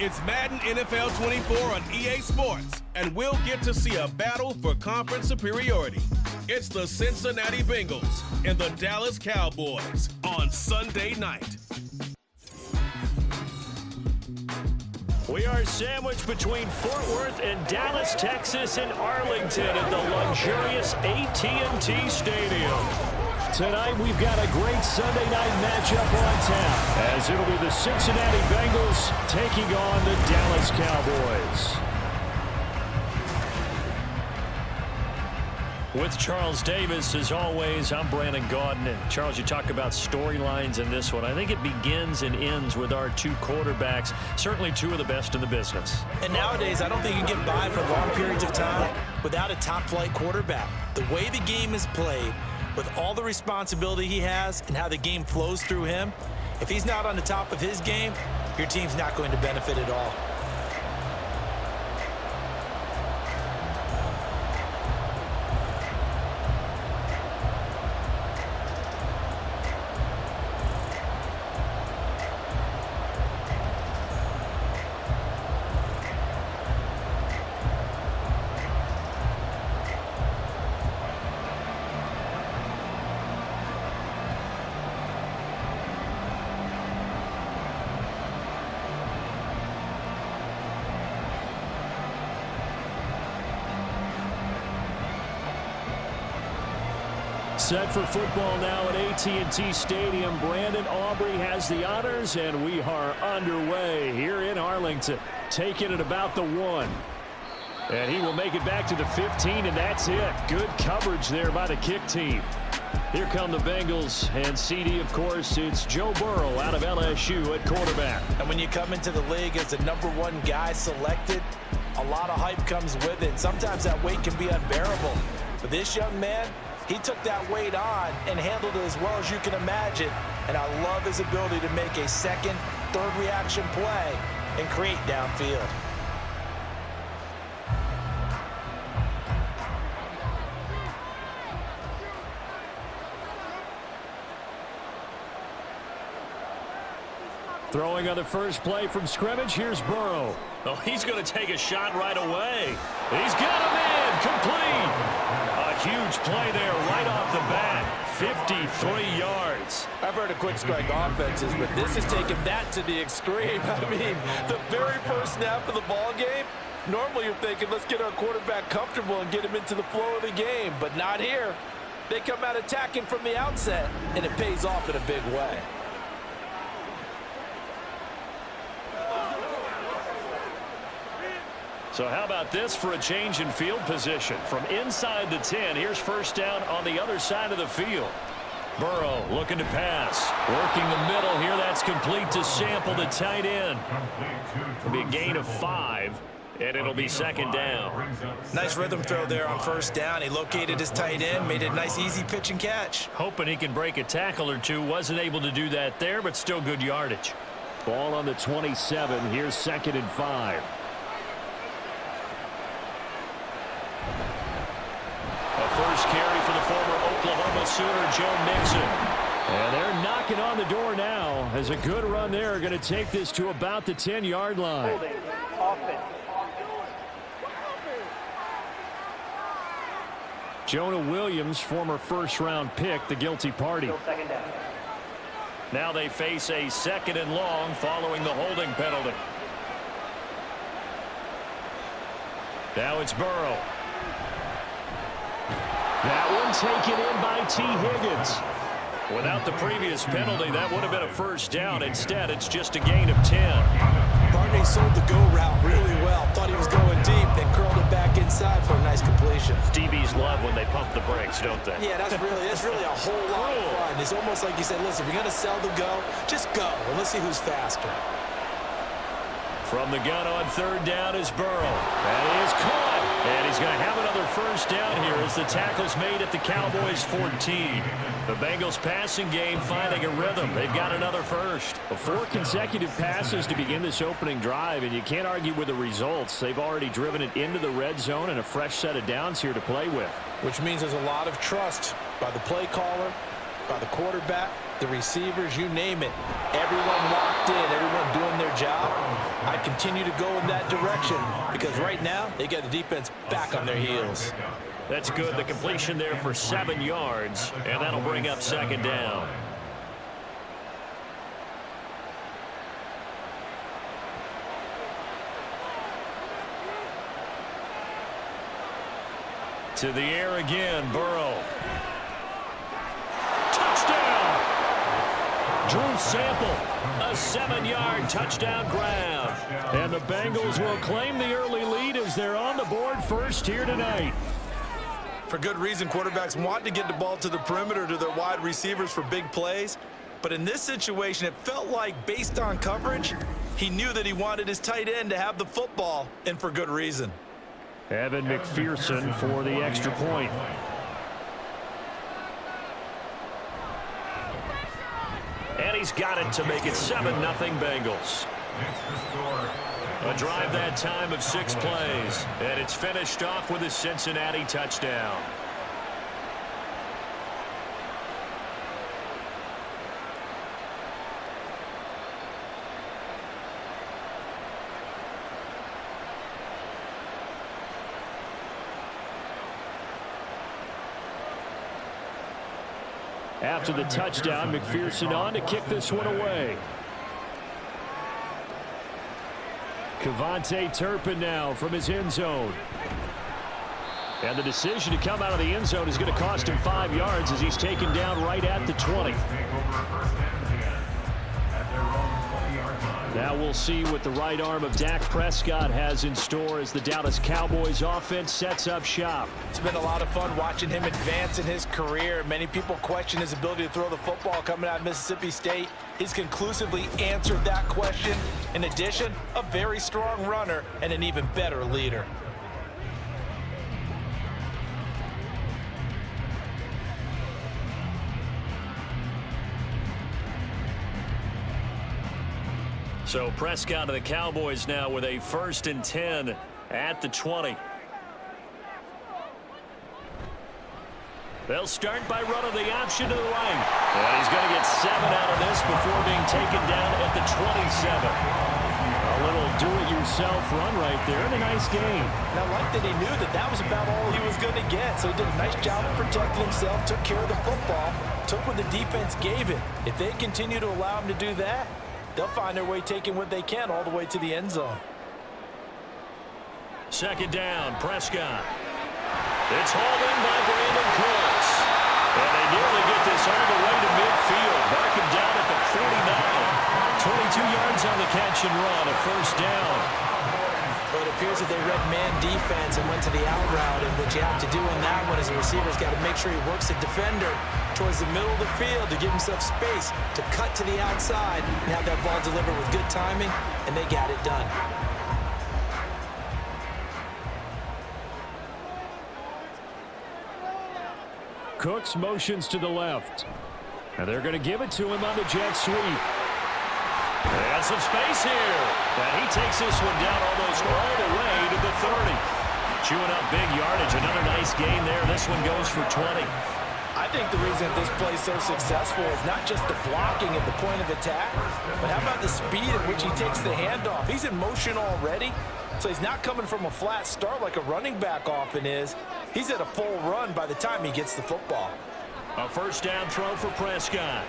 It's Madden NFL 24 on EA Sports, and we'll get to see a battle for conference superiority. It's the Cincinnati Bengals and the Dallas Cowboys on Sunday night. We are sandwiched between Fort Worth and Dallas, Texas, and Arlington at the luxurious AT&T Stadium. Tonight, we've got a great Sunday night matchup on tap, as it'll be the Cincinnati Bengals taking on the Dallas Cowboys. With Charles Davis, as always, I'm Brandon Gaudin. And Charles, you talk about storylines in this one. I think it begins and ends with our two quarterbacks, certainly two of the best in the business. And nowadays, I don't think you can get by for long periods of time without a top-flight quarterback. The way the game is played, with all the responsibility he has and how the game flows through him, if he's not on the top of his game, your team's not going to benefit at all. Set for football now at AT&T Stadium. Brandon Aubrey has the honors, and we are underway here in Arlington. Taking it about the 1. And he will make it back to the 15, and that's it. Good coverage there by the kick team. Here come the Bengals, and CD, of course, it's Joe Burrow out of LSU at quarterback. And when you come into the league as the #1 guy selected, a lot of hype comes with it. Sometimes that weight can be unbearable. But this young man, he took that weight on and handled it as well as you can imagine. And I love his ability to make a second, third reaction play and create downfield. Throwing on the first play from scrimmage, here's Burrow. Oh, he's going to take a shot right away. He's got him in, complete. A huge play there right off the bat, 53 yards. I've heard of quick strike offenses, but this is taking that to the extreme. I mean, the very first snap of the ball game, normally you're thinking, let's get our quarterback comfortable and get him into the flow of the game, but not here. They come out attacking from the outset, and it pays off in a big way. So how about this for a change in field position? From inside the 10, here's first down on the other side of the field. Burrow looking to pass. Working the middle here. That's complete to Sample, the tight end. It'll be a gain of 5, and it'll be second down. Nice rhythm throw there on first down. He located his tight end, made it a nice, easy pitch and catch. Hoping he can break a tackle or two. Wasn't able to do that there, but still good yardage. Ball on the 27. Here's second and 5. First carry for the former Oklahoma Sooner, Joe Mixon. And they're knocking on the door now as a good run there. Going to take this to about the 10-yard line. Jonah Williams, former first-round pick, the guilty party. Now they face a second and long following the holding penalty. Now it's Burrow. That one taken in by T. Higgins. Without the previous penalty, that would have been a first down. Instead, it's just a gain of 10. Barney sold the go route really well. Thought he was going deep, then curled it back inside for a nice completion. DBs love when they pump the brakes, don't they? Yeah, that's really a whole lot of fun. It's almost like you said, listen, if you're going to sell the go, just go, and let's see who's faster. From the gun on third down is Burrow. That is caught. And he's going to have another first down here as the tackle's made at the Cowboys 14. The Bengals passing game finding a rhythm. They've got another first. 4 consecutive passes to begin this opening drive, and you can't argue with the results. They've already driven it into the red zone and a fresh set of downs here to play with. Which means there's a lot of trust by the play caller by the quarterback, the receivers, you name it. Everyone locked in, everyone doing their job. I continue to go in that direction because right now they get the defense back on their heels. That's good. The completion there for 7 yards, and that'll bring up second down. To the air again, Burrow. Touchdown! Drew Sample, a 7-yard touchdown grab. And the Bengals will claim the early lead as they're on the board first here tonight. For good reason, quarterbacks want to get the ball to the perimeter to their wide receivers for big plays. But in this situation, it felt like, based on coverage, he knew that he wanted his tight end to have the football, and for good reason. Evan McPherson for the extra point. And he's got it to make it 7-0 Bengals. A drive that time of 6 plays. And it's finished off with a Cincinnati touchdown. After the touchdown, McPherson on to kick this one away. Kevontae Turpin now from his end zone. And the decision to come out of the end zone is going to cost him 5 yards as he's taken down right at the 20. Now we'll see what the right arm of Dak Prescott has in store as the Dallas Cowboys offense sets up shop. It's been a lot of fun watching him advance in his career. Many people question his ability to throw the football coming out of Mississippi State. He's conclusively answered that question. In addition, a very strong runner and an even better leader. So Prescott of the Cowboys now with a 1st and 10 at the 20. They'll start by running the option to the right. And he's going to get 7 out of this before being taken down at the 27. A little do-it-yourself run right there and a nice game. And I like that he knew that that was about all he was going to get. So he did a nice job of protecting himself, took care of the football, took what the defense gave him. If they continue to allow him to do that, they'll find their way taking what they can all the way to the end zone. Second down, Prescott. It's hauled in by Brandon Cooks. And they nearly get this all the way to midfield. Mark him down at the 49. 22 yards on the catch and run, a 1st down. Well, it appears that they read man defense and went to the out route. And what you have to do on that one is the receiver's got to make sure he works the defender towards the middle of the field to give himself space to cut to the outside and have that ball delivered with good timing, and they got it done. Cooks motions to the left. And they're going to give it to him on the jet sweep. And some space here. And he takes this one down almost all the way to the 30. Chewing up big yardage. Another nice gain there. This one goes for 20. I think the reason this play is so successful is not just the blocking at the point of attack, but how about the speed at which he takes the handoff? He's in motion already, so he's not coming from a flat start like a running back often is. He's at a full run by the time he gets the football. A 1st down throw for Prescott.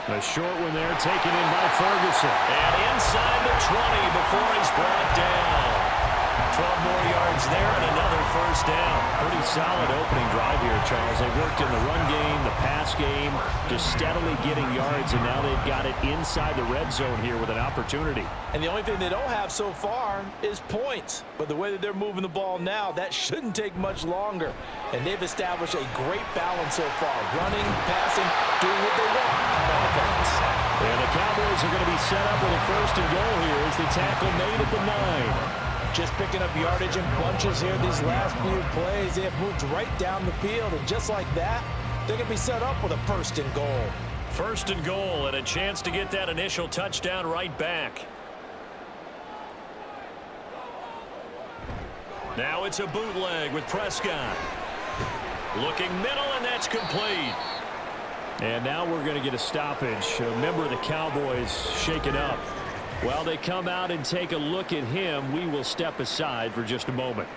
A short one there taken in by Ferguson. And inside the 20 before he's brought down. 12 more yards there and another 1st down. Pretty solid opening drive here, Charles. They worked in the run game, the pass game, just steadily getting yards, and now they've got it inside the red zone here with an opportunity. And the only thing they don't have so far is points. But the way that they're moving the ball now, that shouldn't take much longer. And they've established a great balance so far. Running, passing, doing what they want on offense. And the Cowboys are going to be set up with a 1st and goal here as the tackle made at the 9. Just picking up yardage in bunches here these last few plays. They have moved right down the field, and just like that, they're going to be set up with a 1st and goal. 1st and goal, and a chance to get that initial touchdown right back. Now it's a bootleg with Prescott. Looking middle, and that's complete. And now we're going to get a stoppage. A member of the Cowboys shaken up. While they come out and take a look at him, we will step aside for just a moment.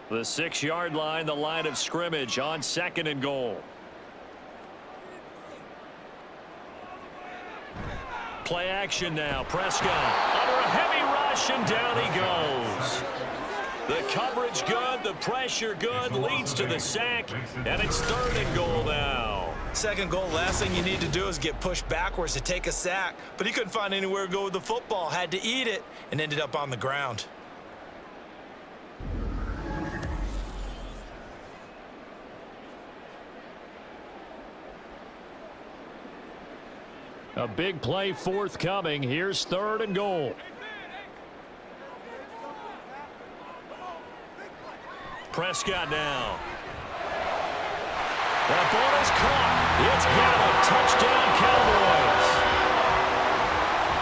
The 6-yard line, the line of scrimmage on 2nd and goal. Play action now. Prescott under a heavy rush, and down he goes. The coverage good, the pressure good, leads to the sack, and it's 3rd and goal now. 2nd goal, last thing you need to do is get pushed backwards to take a sack, but he couldn't find anywhere to go with the football, had to eat it, and ended up on the ground. A big play forthcoming. Here's 3rd and goal. Prescott now. That ball is caught. It's Gallup. Touchdown, Cowboys.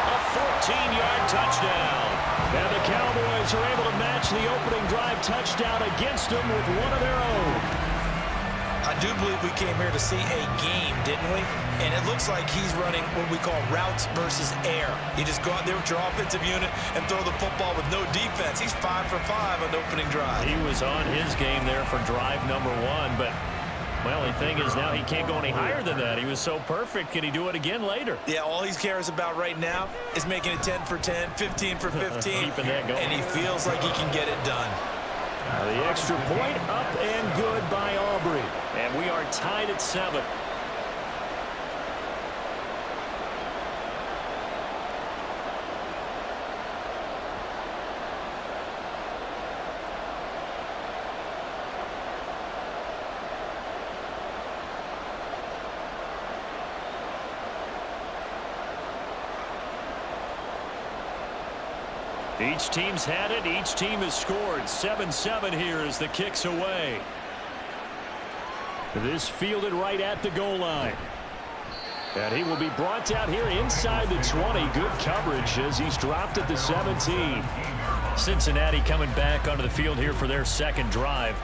A 14-yard touchdown. And the Cowboys are able to match the opening drive touchdown against them with one of their own. I do believe we came here to see a game, didn't we? And it looks like he's running what we call routes versus air. You just go out there with your offensive unit and throw the football with no defense. He's 5 for 5 on the opening drive. He was on his game there for drive number 1, but well, the thing is now he can't go any higher than that. He was so perfect. Can he do it again later? Yeah, all he cares about right now is making it 10 for 10, 15 for 15. Keeping that going. And he feels like he can get it done. The extra point up and good by Aubrey. And we are tied at 7. Each team's had it. Each team has scored. 7-7 here as the kick's away. This fielded right at the goal line. And he will be brought out here inside the 20. Good coverage as he's dropped at the 17. Cincinnati coming back onto the field here for their 2nd drive.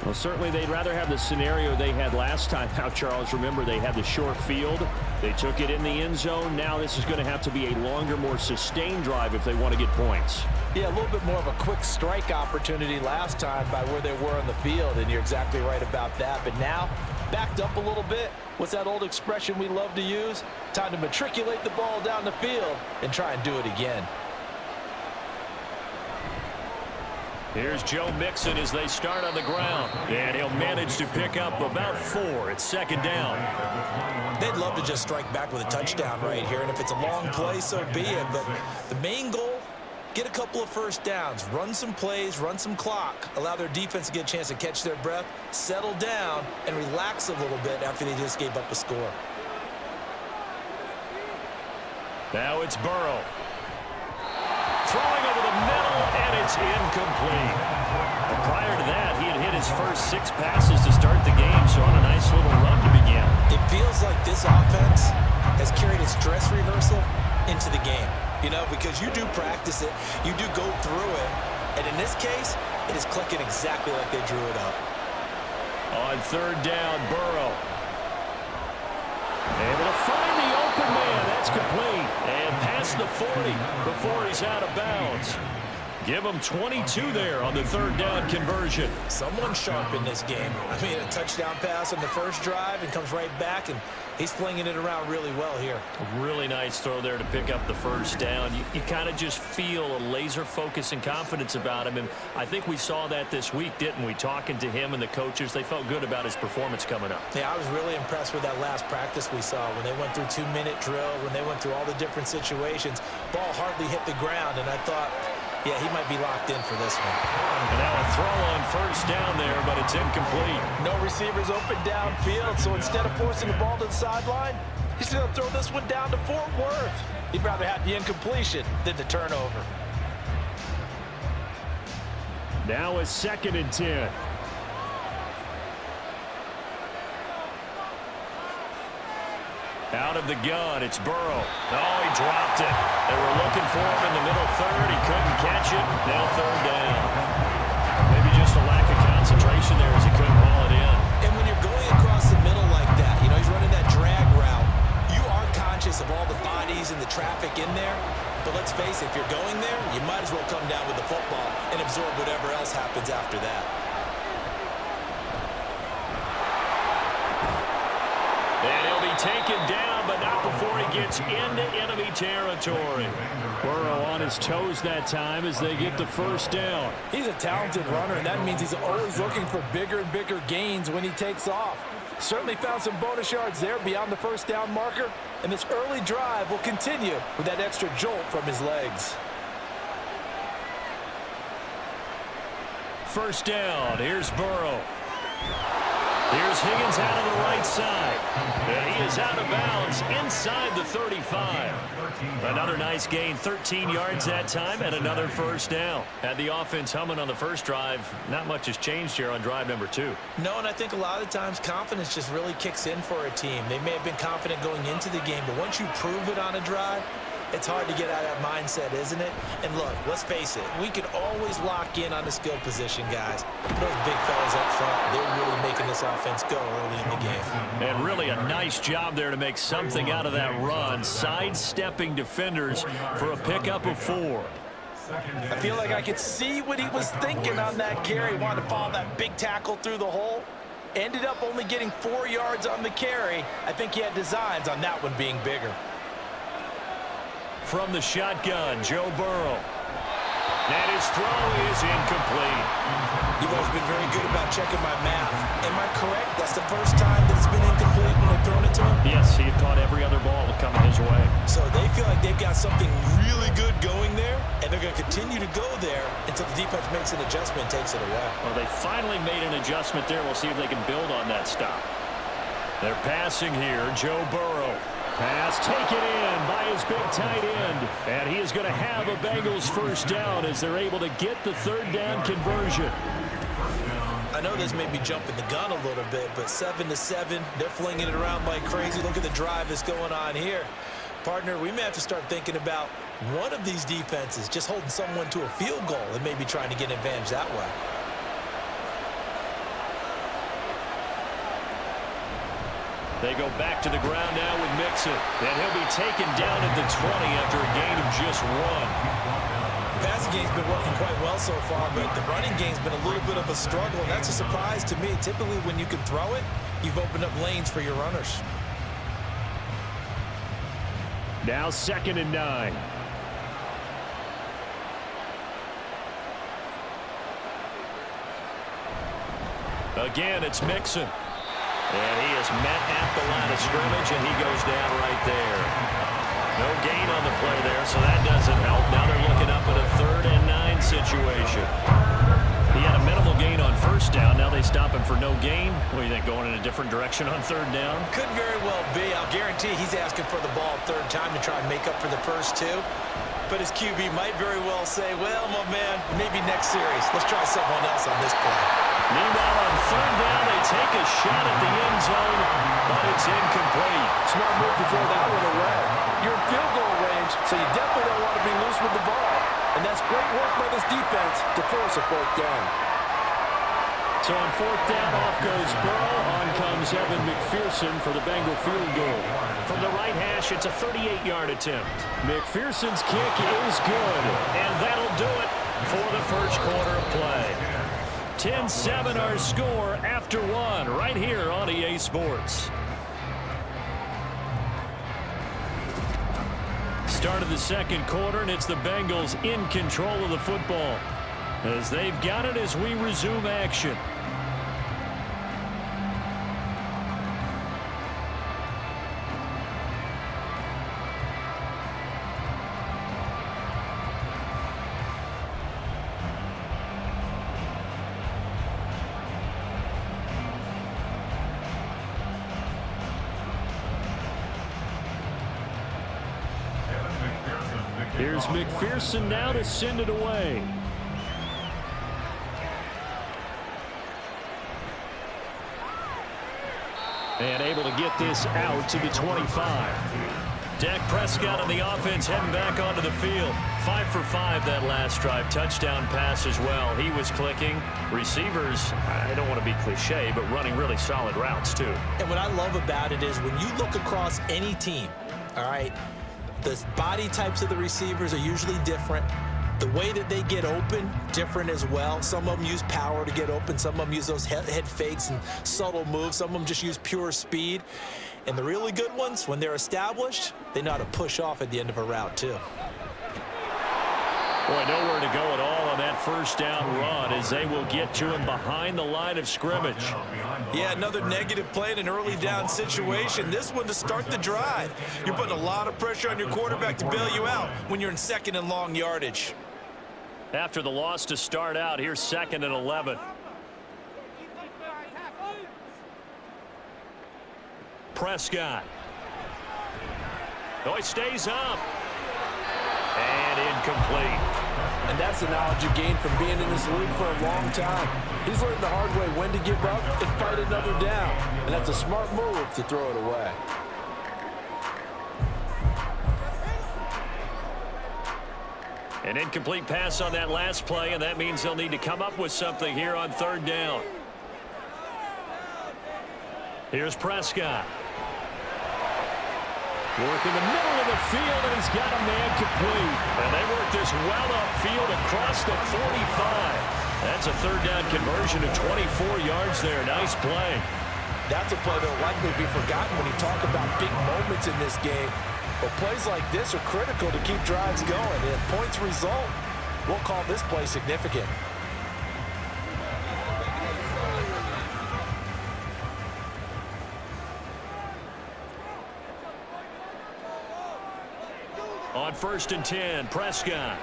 Well, certainly they'd rather have the scenario they had last time. Now, Charles, remember they had the short field. They took it in the end zone. Now this is going to have to be a longer, more sustained drive if they want to get points. Yeah, a little bit more of a quick strike opportunity last time by where they were on the field, and you're exactly right about that. But now, backed up a little bit. What's that old expression we love to use? Time to matriculate the ball down the field and try and do it again. Here's Joe Mixon as they start on the ground. And he'll manage to pick up about 4. It's 2nd down. They'd love to just strike back with a touchdown right here. And if it's a long play, so be it. But the main goal, get a couple of first downs. Run some plays, run some clock. Allow their defense to get a chance to catch their breath, settle down, and relax a little bit after they just gave up a score. Now it's Burrow. Throwing over the middle, and it's incomplete. And prior to that, he had hit his first 6 passes to start the game, so on a nice little run to begin. It feels like this offense has carried its dress rehearsal into the game. You know, because you do practice it, you do go through it, and in this case, it is clicking exactly like they drew it up. On 3rd down, Burrow. Able to find the open man. That's complete. And past the 40 before he's out of bounds. Give him 22 there on the 3rd down conversion. Someone sharp in this game. I mean, a touchdown pass on the first drive and comes right back, and he's flinging it around really well here. A really nice throw there to pick up the 1st down. You kind of just feel a laser focus and confidence about him, and I think we saw that this week, didn't we? Talking to him and the coaches, they felt good about his performance coming up. Yeah, I was really impressed with that last practice we saw when they went through 2-minute drill, when they went through all the different situations. Ball hardly hit the ground, and I thought, yeah, he might be locked in for this one. And now a throw on 1st down there, but it's incomplete. No receivers open downfield, so instead of forcing the ball to the sideline, he's going to throw this one down to Fort Worth. He'd rather have the incompletion than the turnover. Now a 2nd and 10. Out of the gun, it's Burrow. Oh, he dropped it. They were looking for him in the middle third. He couldn't catch it. Now 3rd down. Maybe just a lack of concentration there as he couldn't haul it in. And when you're going across the middle like that, you know, he's running that drag route, you are conscious of all the bodies and the traffic in there. But let's face it, if you're going there, you might as well come down with the football and absorb whatever else happens after that. And he'll be taken down, but not before he gets into enemy territory. Burrow on his toes that time as they get the 1st down. He's a talented runner, and that means he's always looking for bigger and bigger gains when he takes off. Certainly found some bonus yards there beyond the 1st down marker, and this early drive will continue with that extra jolt from his legs. 1st down, here's Burrow. Here's Higgins out of the right side. And he is out of bounds inside the 35. Another nice gain, 13 yards that time, and another 1st down. Had the offense humming on the 1st drive. Not much has changed here on drive number 2. No, and I think a lot of times confidence just really kicks in for a team. They may have been confident going into the game, but once you prove it on a drive, it's hard to get out of that mindset, isn't it? And look, let's face it, we can always lock in on the skill position, guys. Those big fellas up front, they're really making this offense go early in the game. And really a nice job there to make something out of that run, sidestepping defenders for a pickup of 4. I feel like I could see what he was thinking on that carry. Wanted to follow that big tackle through the hole. Ended up only getting 4 yards on the carry. I think he had designs on that one being bigger. From the shotgun, Joe Burrow. And his throw is incomplete. You've always been very good about checking my math. Am I correct? That's the 1st time that it's been incomplete when they've thrown it to him? Yes, he had caught every other ball coming his way. So they feel like they've got something really good going there, and they're going to continue to go there until the defense makes an adjustment and takes it away. Well, they finally made an adjustment there. We'll see if they can build on that stop. They're passing here, Joe Burrow. Pass taken in by his big tight end. And he is going to have a Bengals 1st down as they're able to get the 3rd down conversion. I know this may be jumping the gun a little bit, but 7-7, they're flinging it around like crazy. Look at the drive that's going on here. Partner, we may have to start thinking about one of these defenses just holding someone to a field goal and maybe trying to get an advantage that way. They go back to the ground now with Mixon. And he'll be taken down at the 20 after a gain of just 1. The passing game's been working quite well so far, but the running game's been a little bit of a struggle, and that's a surprise to me. Typically, when you can throw it, you've opened up lanes for your runners. Now 2nd and 9. Again, it's Mixon. And he is met at the line of scrimmage, and he goes down right there. No gain on the play there, so that doesn't help. Now they're looking up at a 3rd and 9 situation. He had a minimal gain on 1st down. Now they stop him for no gain. What do you think, going in a different direction on 3rd down? Could very well be. I'll guarantee he's asking for the ball 3rd time to try and make up for the first 2. But his QB might very well say, well, my man, maybe next series. Let's try someone else on this play. Meanwhile, on 3rd down, they take a shot at the end zone, but it's incomplete. Smart move before that one away. You're in field goal range, so you definitely don't want to be loose with the ball. And that's great work by this defense to force a 4th down. So on 4th down, off goes Burrow. On comes Evan McPherson for the Bengal field goal. From the right hash, it's a 38-yard attempt. McPherson's kick is good, and that'll do it for the 1st quarter of play. 10-7 our score after 1 right here on EA Sports. Start of the 2nd quarter, and it's the Bengals in control of the football as they've got it as we resume action. Here's McPherson now to send it away. And able to get this out to the 25. Dak Prescott and the offense heading back onto the field. 5 for 5 that last drive. Touchdown pass as well. He was clicking. Receivers, I don't want to be cliche, but running really solid routes too. And what I love about it is when you look across any team, all right, the body types of the receivers are usually different. The way that they get open, different as well. Some of them use power to get open. Some of them use those head fakes and subtle moves. Some of them just use pure speed. And the really good ones, when they're established, they know how to push off at the end of a route, too. Boy, nowhere to go at all on that first down run as they will get to him behind the line of scrimmage. Yeah, another negative play in an early down situation. This one to start the drive. You're putting a lot of pressure on your quarterback to bail you out when you're in second and long yardage. After the loss to start out, here's 2nd and 11. Prescott. Oh, he stays up. And incomplete. And that's the knowledge you gain from being in this league for a long time. He's learned the hard way when to give up and fight another down. And that's a smart move to throw it away. An incomplete pass on that last play, and that means they'll need to come up with something here on 3rd down. Here's Prescott. Work in the middle of the field, and he's got a man complete. And they work this well upfield across the 45. That's a 3rd down conversion of 24 yards there. Nice play. That's a play that will likely be forgotten when you talk about big moments in this game. But plays like this are critical to keep drives going. And if points result, we'll call this play significant. On 1st and 10, Prescott.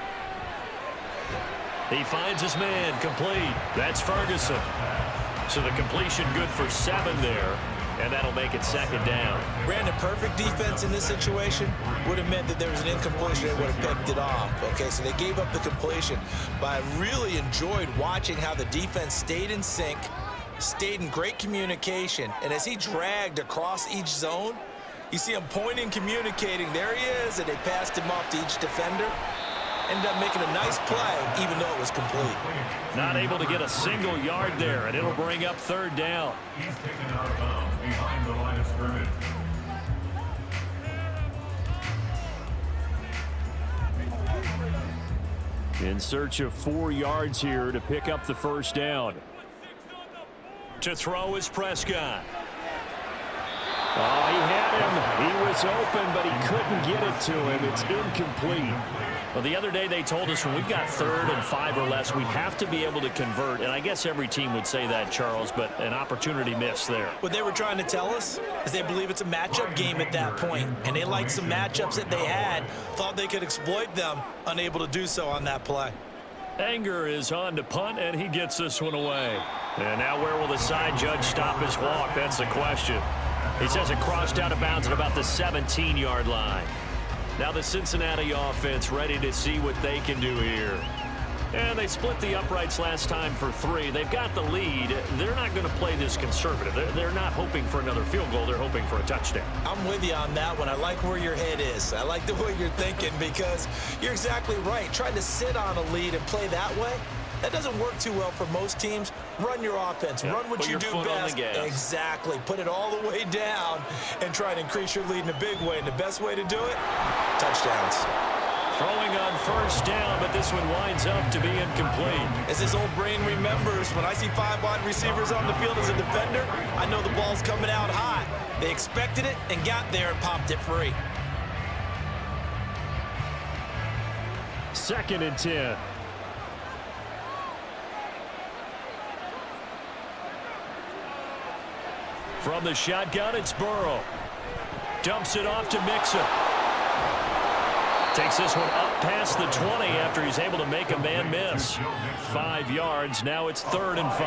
He finds his man, complete. That's Ferguson. So the completion good for 7 there, and that'll make it 2nd down. Brandon, perfect defense in this situation would have meant that there was an incompletion. They would have picked it off. Okay, so they gave up the completion. But I really enjoyed watching how the defense stayed in sync, stayed in great communication, and as he dragged across each zone, you see him pointing, communicating. There he is, and they passed him off to each defender. Ended up making a nice play, even though it was complete. Not able to get a single yard there, and it'll bring up 3rd down. He's taken out of bounds behind the line of scrimmage. In search of 4 yards here to pick up the 1st down. To throw is Prescott. Oh, he had him. He was open, but he couldn't get it to him. It's incomplete. Well, the other day they told us when we've got 3rd and 5 or less, we have to be able to convert. And I guess every team would say that, Charles, but an opportunity missed there. What they were trying to tell us is they believe it's a matchup game at that point, and they liked some matchups that they had, thought they could exploit them, unable to do so on that play. Anger is on to punt, and he gets this one away. And now where will the side judge stop his walk? That's the question. He says it crossed out of bounds at about the 17-yard line. Now the Cincinnati offense ready to see what they can do here. And they split the uprights last time for 3. They've got the lead. They're not going to play this conservative. They're not hoping for another field goal. They're hoping for a touchdown. I'm with you on that one. I like where your head is. I like the way you're thinking because you're exactly right. Trying to sit on a lead and play that way, that doesn't work too well for most teams. Run your offense. Yep. Run what Put you your do foot on best. the gas. Exactly. Put it all the way down and try to increase your lead in a big way. And the best way to do it, touchdowns. Throwing on 1st down, but this one winds up to be incomplete. As his old brain remembers, when I see 5 wide receivers on the field as a defender, I know the ball's coming out hot. They expected it and got there and popped it free. 2nd and 10. From the shotgun, it's Burrow. Dumps it off to Mixon. Takes this one up past the 20 after he's able to make a man miss. 5 yards. Now it's 3rd and 5.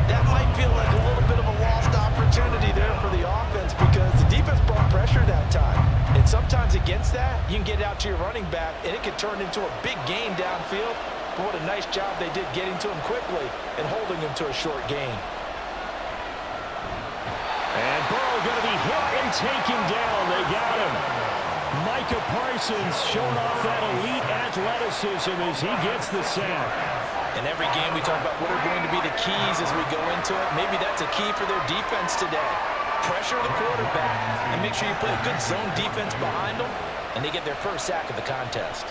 That might feel like a little bit of a lost opportunity there for the offense because the defense brought pressure that time. And sometimes against that, you can get out to your running back, and it could turn into a big gain downfield. But what a nice job they did getting to him quickly and holding him to a short gain. And Burrow going to be hit and taken down. They got him. Micah Parsons showing off that elite athleticism as he gets the sack. In every game we talk about what are going to be the keys as we go into it. Maybe that's a key for their defense today. Pressure the quarterback and make sure you play a good zone defense behind them, and they get their first sack of the contest.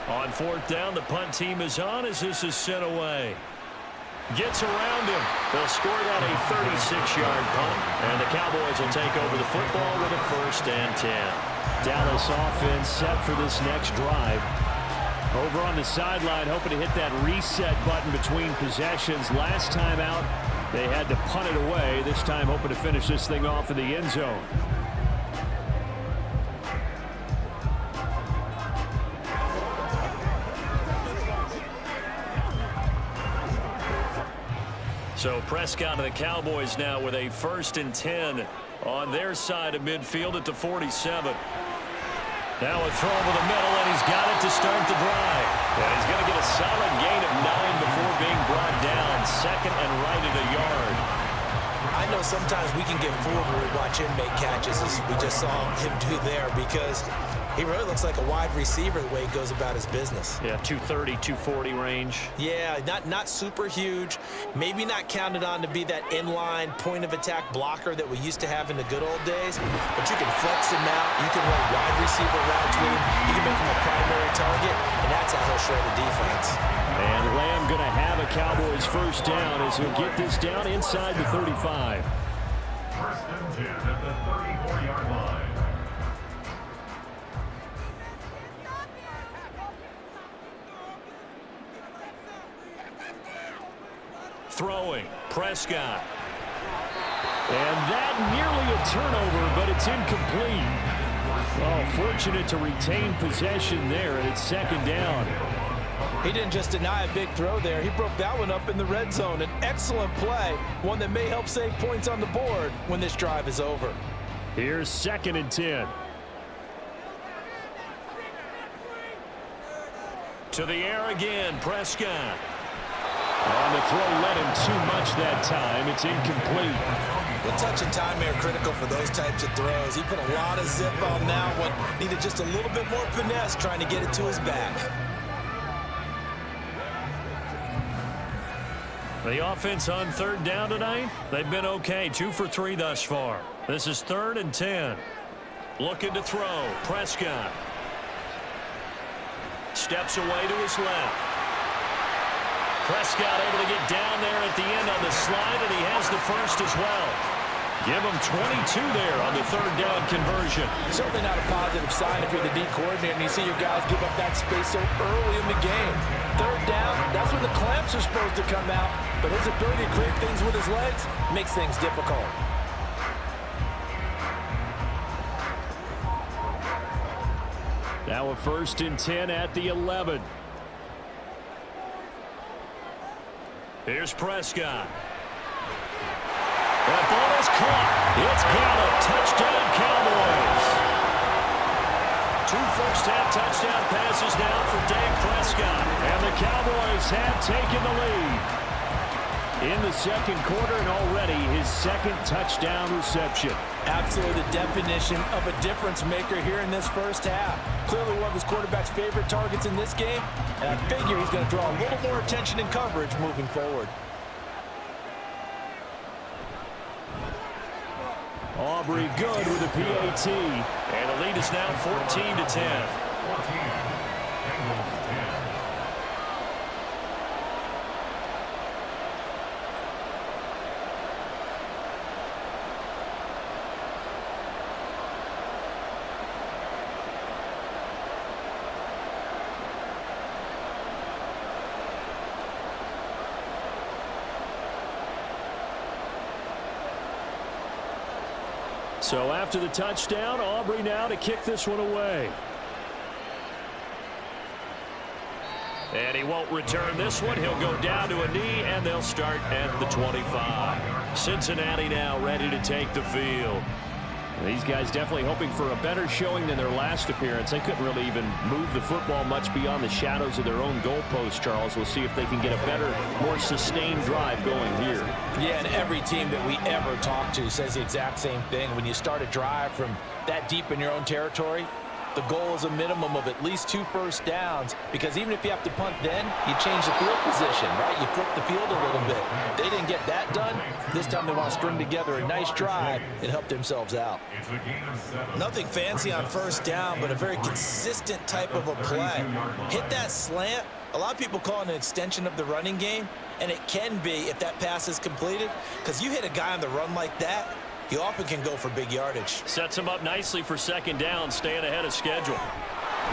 On fourth down, the punt team is on as this is sent away. Gets around him. They'll score that a 36-yard punt, and the Cowboys will take over the football with a 1st and 10. Dallas offense set for this next drive. Over on the sideline, hoping to hit that reset button between possessions. Last time out, they had to punt it away. This time, hoping to finish this thing off in the end zone. So Prescott and the Cowboys now with a 1st and 10 on their side of midfield at the 47. Now a throw over the middle, and he's got it to start the drive. And he's going to get a solid gain of 9 before being brought down. 2nd and right at a yard. I know sometimes we can get fooled when we watch him make catches, as we just saw him do there, because he really looks like a wide receiver the way he goes about his business. Yeah, 230, 240 range. Yeah, not super huge. Maybe not counted on to be that inline point-of-attack blocker that we used to have in the good old days. But you can flex him out. You can run wide receiver routes with him. You can make him a primary target, and that's how he'll shred the defense. And Lamb going to have a Cowboys 1st down as he'll get this down inside the 35. 1st and 10 at the 34-yard line. Throwing, Prescott. And that nearly a turnover, but it's incomplete. Oh, fortunate to retain possession there, and it's 2nd down. He didn't just deny a big throw there. He broke that one up in the red zone. An excellent play, one that may help save points on the board when this drive is over. Here's 2nd and 10. To the air again, Prescott. On the throw, led him too much that time. It's incomplete. The touch and time are critical for those types of throws. He put a lot of zip on that one. Needed just a little bit more finesse trying to get it to his back. The offense on 3rd down tonight, they've been okay. 2 for 3 thus far. This is 3rd and 10. Looking to throw. Prescott. Steps away to his left. Prescott able to get down there at the end on the slide, and he has the 1st as well. Give him 22 there on the 3rd down conversion. Certainly not a positive sign if you're the D coordinator and you see your guys give up that space so early in the game. 3rd down, that's when the clamps are supposed to come out, but his ability to create things with his legs makes things difficult. Now a 1st and 10 at the 11. Here's Prescott. That ball is caught. It's Gallup. Touchdown, Cowboys. 2 first-half touchdown passes now for Dak Prescott. And the Cowboys have taken the lead in the 2nd quarter, and already his 2nd touchdown reception. Absolutely the definition of a difference maker here in this 1st half. Clearly one of his quarterback's favorite targets in this game, and I figure he's going to draw a little more attention and coverage moving forward. Aubrey good with a PAT, and the lead is now 14-10. 14. Bengals 10. So after the touchdown, Aubrey now to kick this one away. And he won't return this one. He'll go down to a knee, and they'll start at the 25. Cincinnati now ready to take the field. These guys definitely hoping for a better showing than their last appearance. They couldn't really even move the football much beyond the shadows of their own goalpost, Charles. We'll see if they can get a better, more sustained drive going here. Yeah, and every team that we ever talk to says the exact same thing. When you start a drive from that deep in your own territory, the goal is a minimum of at least 2 first downs, because even if you have to punt then, you change the field position, right? You flip the field a little bit. They didn't get that done. This time they want to string together a nice drive and help themselves out. Nothing fancy on first down, but a very consistent type of a play. Hit that slant. A lot of people call it an extension of the running game, and it can be if that pass is completed, because you hit a guy on the run like that, he often can go for big yardage. Sets him up nicely for second down, staying ahead of schedule.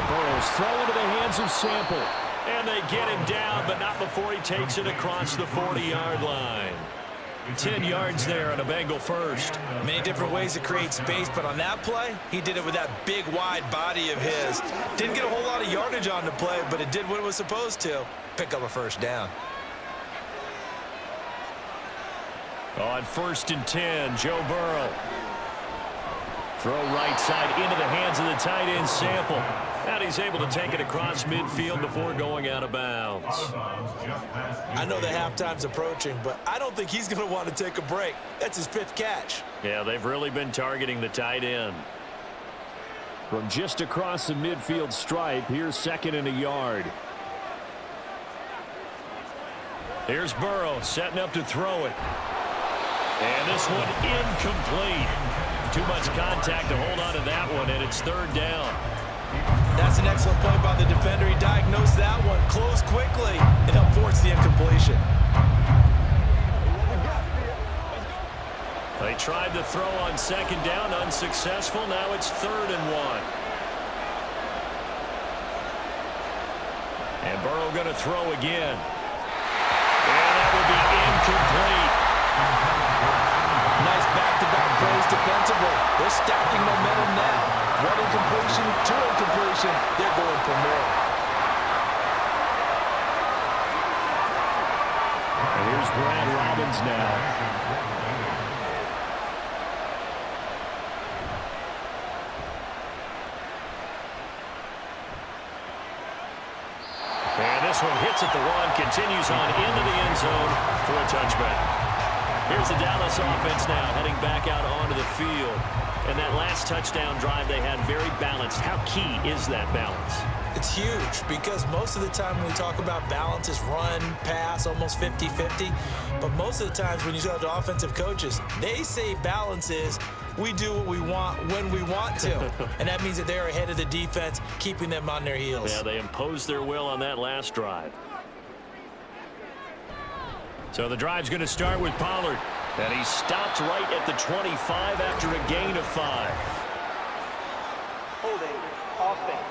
Burrows throw into the hands of Sample. And they get him down, but not before he takes it across the 40-yard line. 10 yards there on a Bengal first. Many different ways to create space, but on that play, he did it with that big, wide body of his. Didn't get a whole lot of yardage on the play, but it did what it was supposed to. Pick up a first down. On 1st and 10, Joe Burrow. Throw right side into the hands of the tight end Sample. And he's able to take it across midfield before going out of bounds. I know the halftime's approaching, but I don't think he's going to want to take a break. That's his 5th catch. Yeah, they've really been targeting the tight end. From just across the midfield stripe, here's 2nd and a yard. Here's Burrow setting up to throw it. And this one incomplete. Too much contact to hold on to that one, and it's 3rd down. That's an excellent play by the defender. He diagnosed that one, closed quickly, and helped force the incompletion. They tried to throw on 2nd down, unsuccessful. Now it's 3rd and 1. And Burrow going to throw again. And that will be incomplete. Nice back-to-back plays defensively. They're stacking momentum now. 1 incompletion, 2 incompletion. They're going for more. And here's Brad Robbins now. And this one hits at the 1, continues on into the end zone for a touchback. Here's the Dallas offense now heading back out onto the field. And that last touchdown drive they had very balanced. How key is that balance? It's huge, because most of the time when we talk about balance is run, pass, almost 50-50. But most of the times when you talk to offensive coaches, they say balance is we do what we want when we want to. And that means that they're ahead of the defense, keeping them on their heels. Yeah, they imposed their will on that last drive. So the drive's going to start with Pollard. And he stopped right at the 25 after a gain of 5. Holding offense.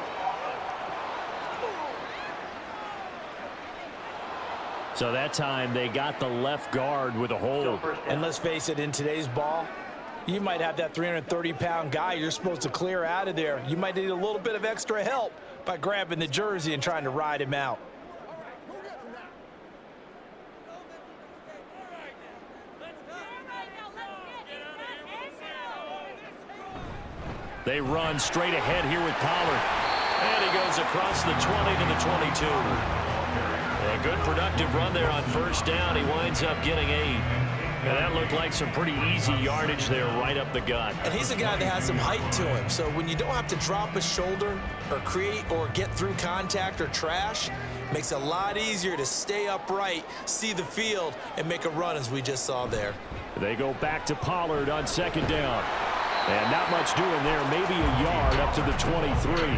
So that time they got the left guard with a hold. And let's face it, in today's ball, you might have that 330-pound guy you're supposed to clear out of there. You might need a little bit of extra help by grabbing the jersey and trying to ride him out. They run straight ahead here with Pollard. And he goes across the 20 to the 22. A good productive run there on 1st down. He winds up getting 8. And that looked like some pretty easy yardage there right up the gut. And he's a guy that has some height to him. So when you don't have to drop a shoulder or create or get through contact or trash, makes it a lot easier to stay upright, see the field, and make a run as we just saw there. They go back to Pollard on 2nd down. And not much doing there, maybe a yard up to the 23.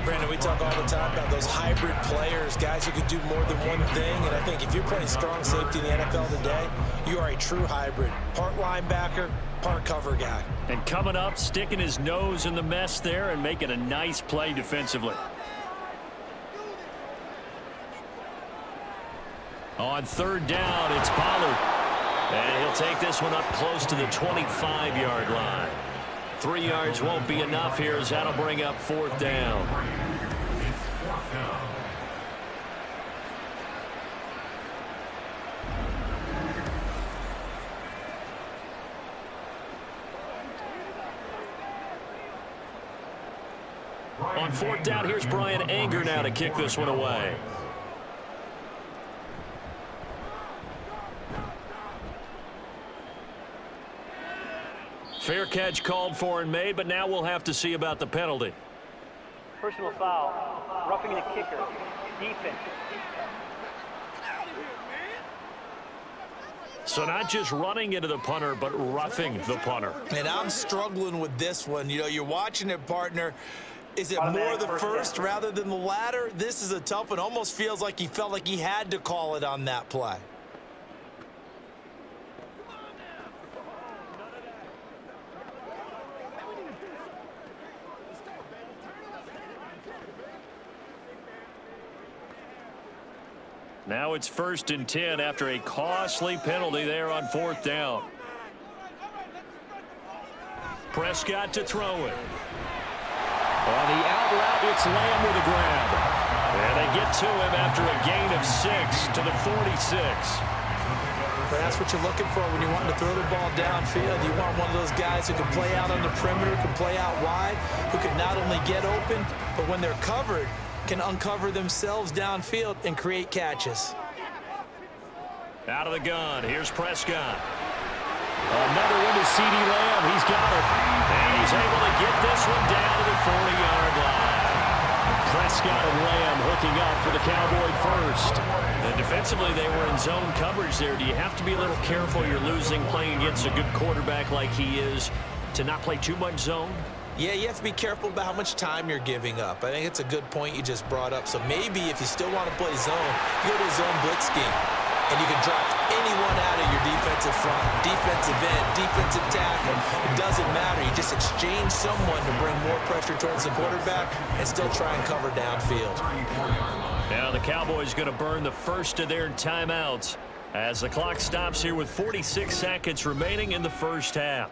Brandon, we talk all the time about those hybrid players, guys who can do more than one thing. And I think if you're playing strong safety in the NFL today, you are a true hybrid. Part linebacker, part cover guy. And coming up, sticking his nose in the mess there and making a nice play defensively. On 3rd down, it's Pollard. And he'll take this one up close to the 25-yard line. 3 yards won't be enough here as that'll bring up 4th down. On fourth down, here's Brian Anger now to kick this one away. Fair catch called for and made, but now we'll have to see about the penalty. Personal foul, roughing the kicker, defense. So not just running into the punter, but roughing the punter. And I'm struggling with this one. You know, you're watching it, partner. Is it more the first rather than the latter? This is a tough one. Almost feels like he felt like he had to call it on that play. Now it's 1st and 10 after a costly penalty there on fourth down. Prescott to throw it. On the out route, it's Lamb with a grab. And they get to him after a gain of 6 to the 46. That's what you're looking for when you want to throw the ball downfield. You want one of those guys who can play out on the perimeter, can play out wide, who can not only get open, but when they're covered, can uncover themselves downfield and create catches. Out of the gun, here's Prescott. Another one to C.D. Lamb. He's got it. And he's able to get this one down to the 40-yard line. Prescott and Lamb hooking up for the Cowboy first. And defensively, they were in zone coverage there. Do you have to be a little careful? You're losing playing against a good quarterback like he is to not play too much zone? Yeah, you have to be careful about how much time you're giving up. I think it's a good point you just brought up. So maybe if you still want to play zone, you go to a zone blitz scheme. And you can drop anyone out of your defensive front, defensive end, defensive tackle. It doesn't matter. You just exchange someone to bring more pressure towards the quarterback and still try and cover downfield. Now the Cowboys going to burn the first of their timeouts as the clock stops here with 46 seconds remaining in the first half.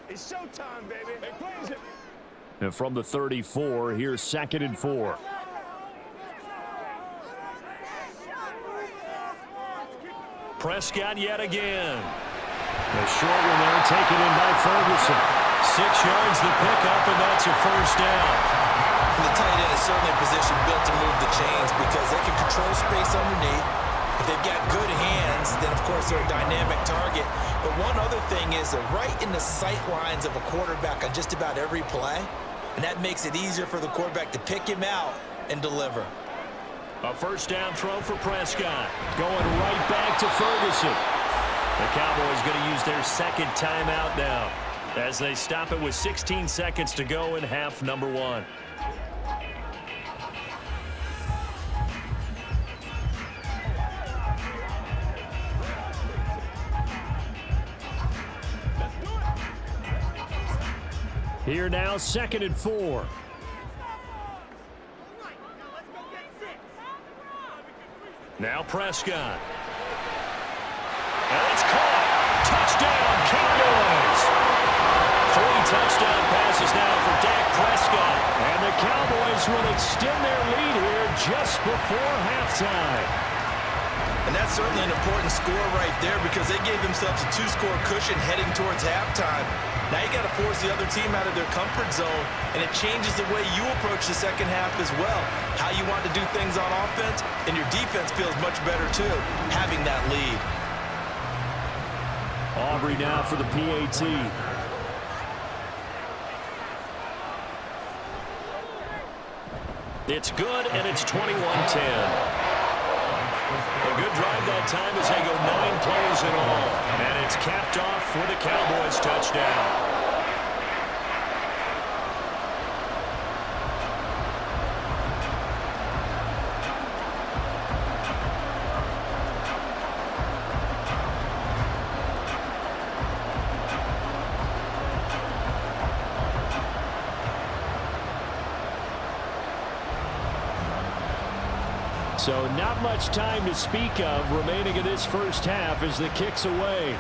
It's showtime, baby. Hey, please. And from the 34, here's 2nd and 4. Prescott yet again. The short one there taken in by Ferguson. 6 yards the pickup, and that's a first down. The tight end is certainly a position built to move the chains because they can control space underneath. If they've got good hands, then, of course, they're a dynamic target. But one other thing is they're right in the sight lines of a quarterback on just about every play, and that makes it easier for the quarterback to pick him out and deliver. A first down throw for Prescott. Going right back to Ferguson. The Cowboys going to use their second timeout now as they stop it with 16 seconds to go in half number 1. Here now, 2nd and 4. Now Prescott. And it's caught. Touchdown, Cowboys. 3 touchdown passes now for Dak Prescott. And the Cowboys will extend their lead here just before halftime. And that's certainly an important score right there because they gave themselves a 2-score cushion heading towards halftime. Now you got to force the other team out of their comfort zone, and it changes the way you approach the second half as well. How you want to do things on offense, and your defense feels much better too, having that lead. Aubrey now for the PAT. It's good, and it's 21-10. A good drive that time as they go 9 plays in all. And it's capped off for the Cowboys touchdown. So not much time to speak of remaining in this first half as the kick's away.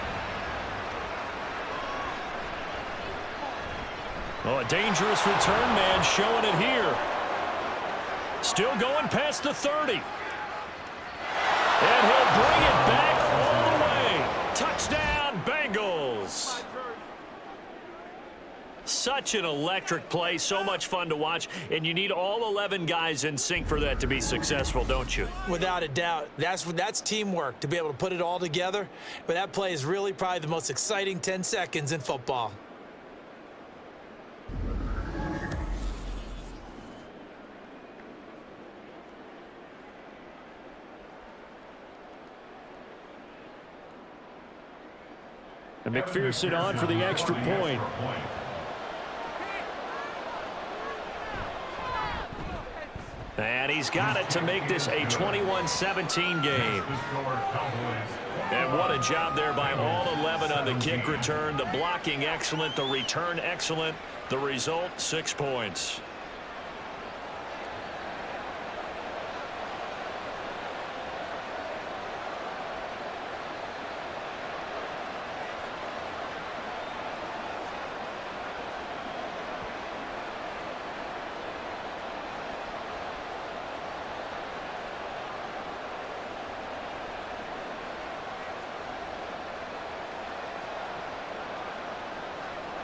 Oh, a dangerous return man showing it here. Still going past the 30. And he'll bring it back all the way. Touchdown, Bengals. Such an electric play, so much fun to watch, and you need all 11 guys in sync for that to be successful, don't you? Without a doubt. That's teamwork, to be able to put it all together. But that play is really probably the most exciting 10 seconds in football. And McPherson on for the extra point. And he's got it to make this a 21-17 game. And what a job there by all 11 on the kick return. The blocking excellent, the return excellent. The result, 6 points.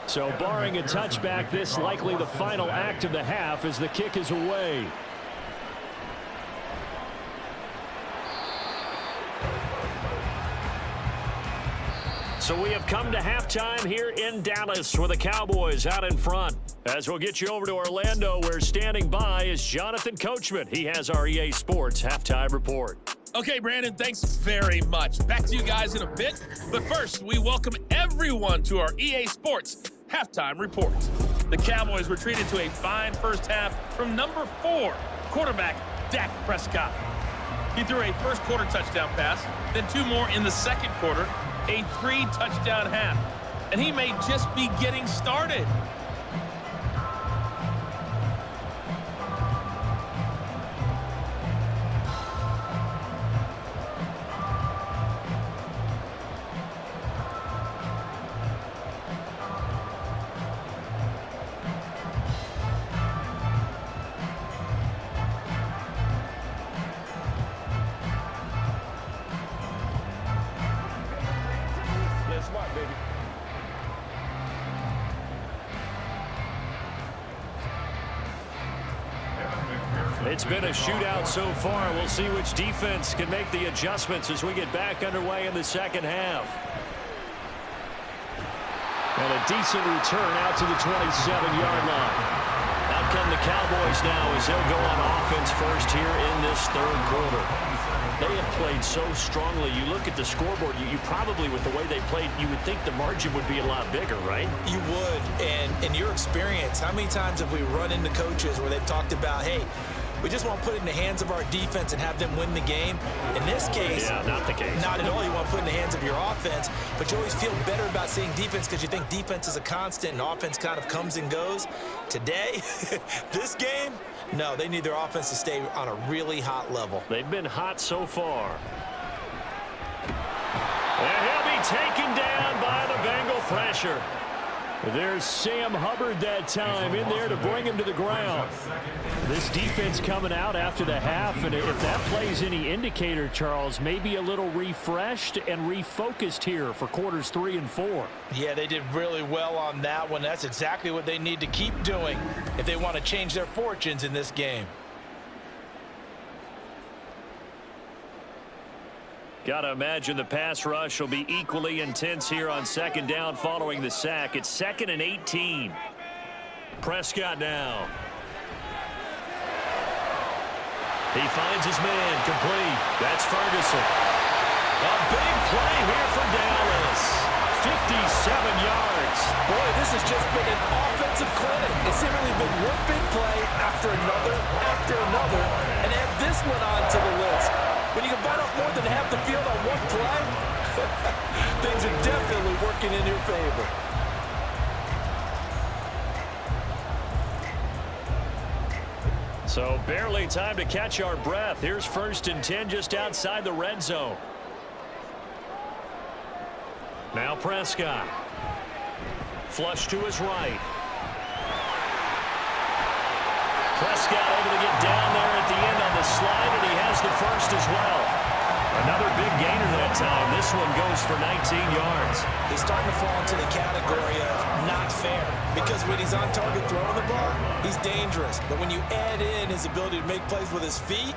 So barring a touchback, this likely the final act of the half as the kick is away. So we have come to halftime here in Dallas with the Cowboys out in front. As we'll get you over to Orlando, where standing by is Jonathan Coachman. He has our EA Sports halftime report. Okay, Brandon, thanks very much. Back to you guys in a bit. But first, we welcome everyone to our EA Sports halftime report. The Cowboys were treated to a fine first half from number 4, quarterback Dak Prescott. He threw a first quarter touchdown pass, then 2 more in the second quarter, a 3-touchdown half. And he may just be getting started. It's been a shootout so far. We'll see which defense can make the adjustments as we get back underway in the second half. And a decent return out to the 27-yard line. Out come the Cowboys now as they'll go on offense first here in this third quarter. They have played so strongly. You look at the scoreboard, you probably, with the way they played, you would think the margin would be a lot bigger, right? You would. And in your experience, how many times have we run into coaches where they've talked about, hey, we just want to put it in the hands of our defense and have them win the game? In this case, yeah, not the case. Not at all. You want to put it in the hands of your offense, but you always feel better about seeing defense because you think defense is a constant and offense kind of comes and goes. Today, this game, no, they need their offense to stay on a really hot level. They've been hot so far. And he'll be taken down by the Bengal pressure. There's Sam Hubbard that time in there to bring him to the ground. This defense coming out after the half, and if that plays any indicator, Charles, maybe a little refreshed and refocused here for quarters 3 and 4. Yeah, they did really well on that one. That's exactly what they need to keep doing if they want to change their fortunes in this game. Got to imagine the pass rush will be equally intense here on second down following the sack. It's 2nd and 18. Prescott now. He finds his man complete. That's Ferguson. A big play here for Dallas. 57 yards. Boy, this has just been an offensive clinic. It's seemingly been one big play after another, and add this one on to the list. When you can bite off more than half the field on one play, things are definitely working in your favor. So barely time to catch our breath. Here's 1st and 10 just outside the red zone. Now Prescott. Flush to his right. Prescott able to get down there at the end on the slide, and he has the first as well. Another big gainer that time. This one goes for 19 yards. He's starting to fall into the category of not fair, because when he's on target throwing the ball, he's dangerous. But when you add in his ability to make plays with his feet,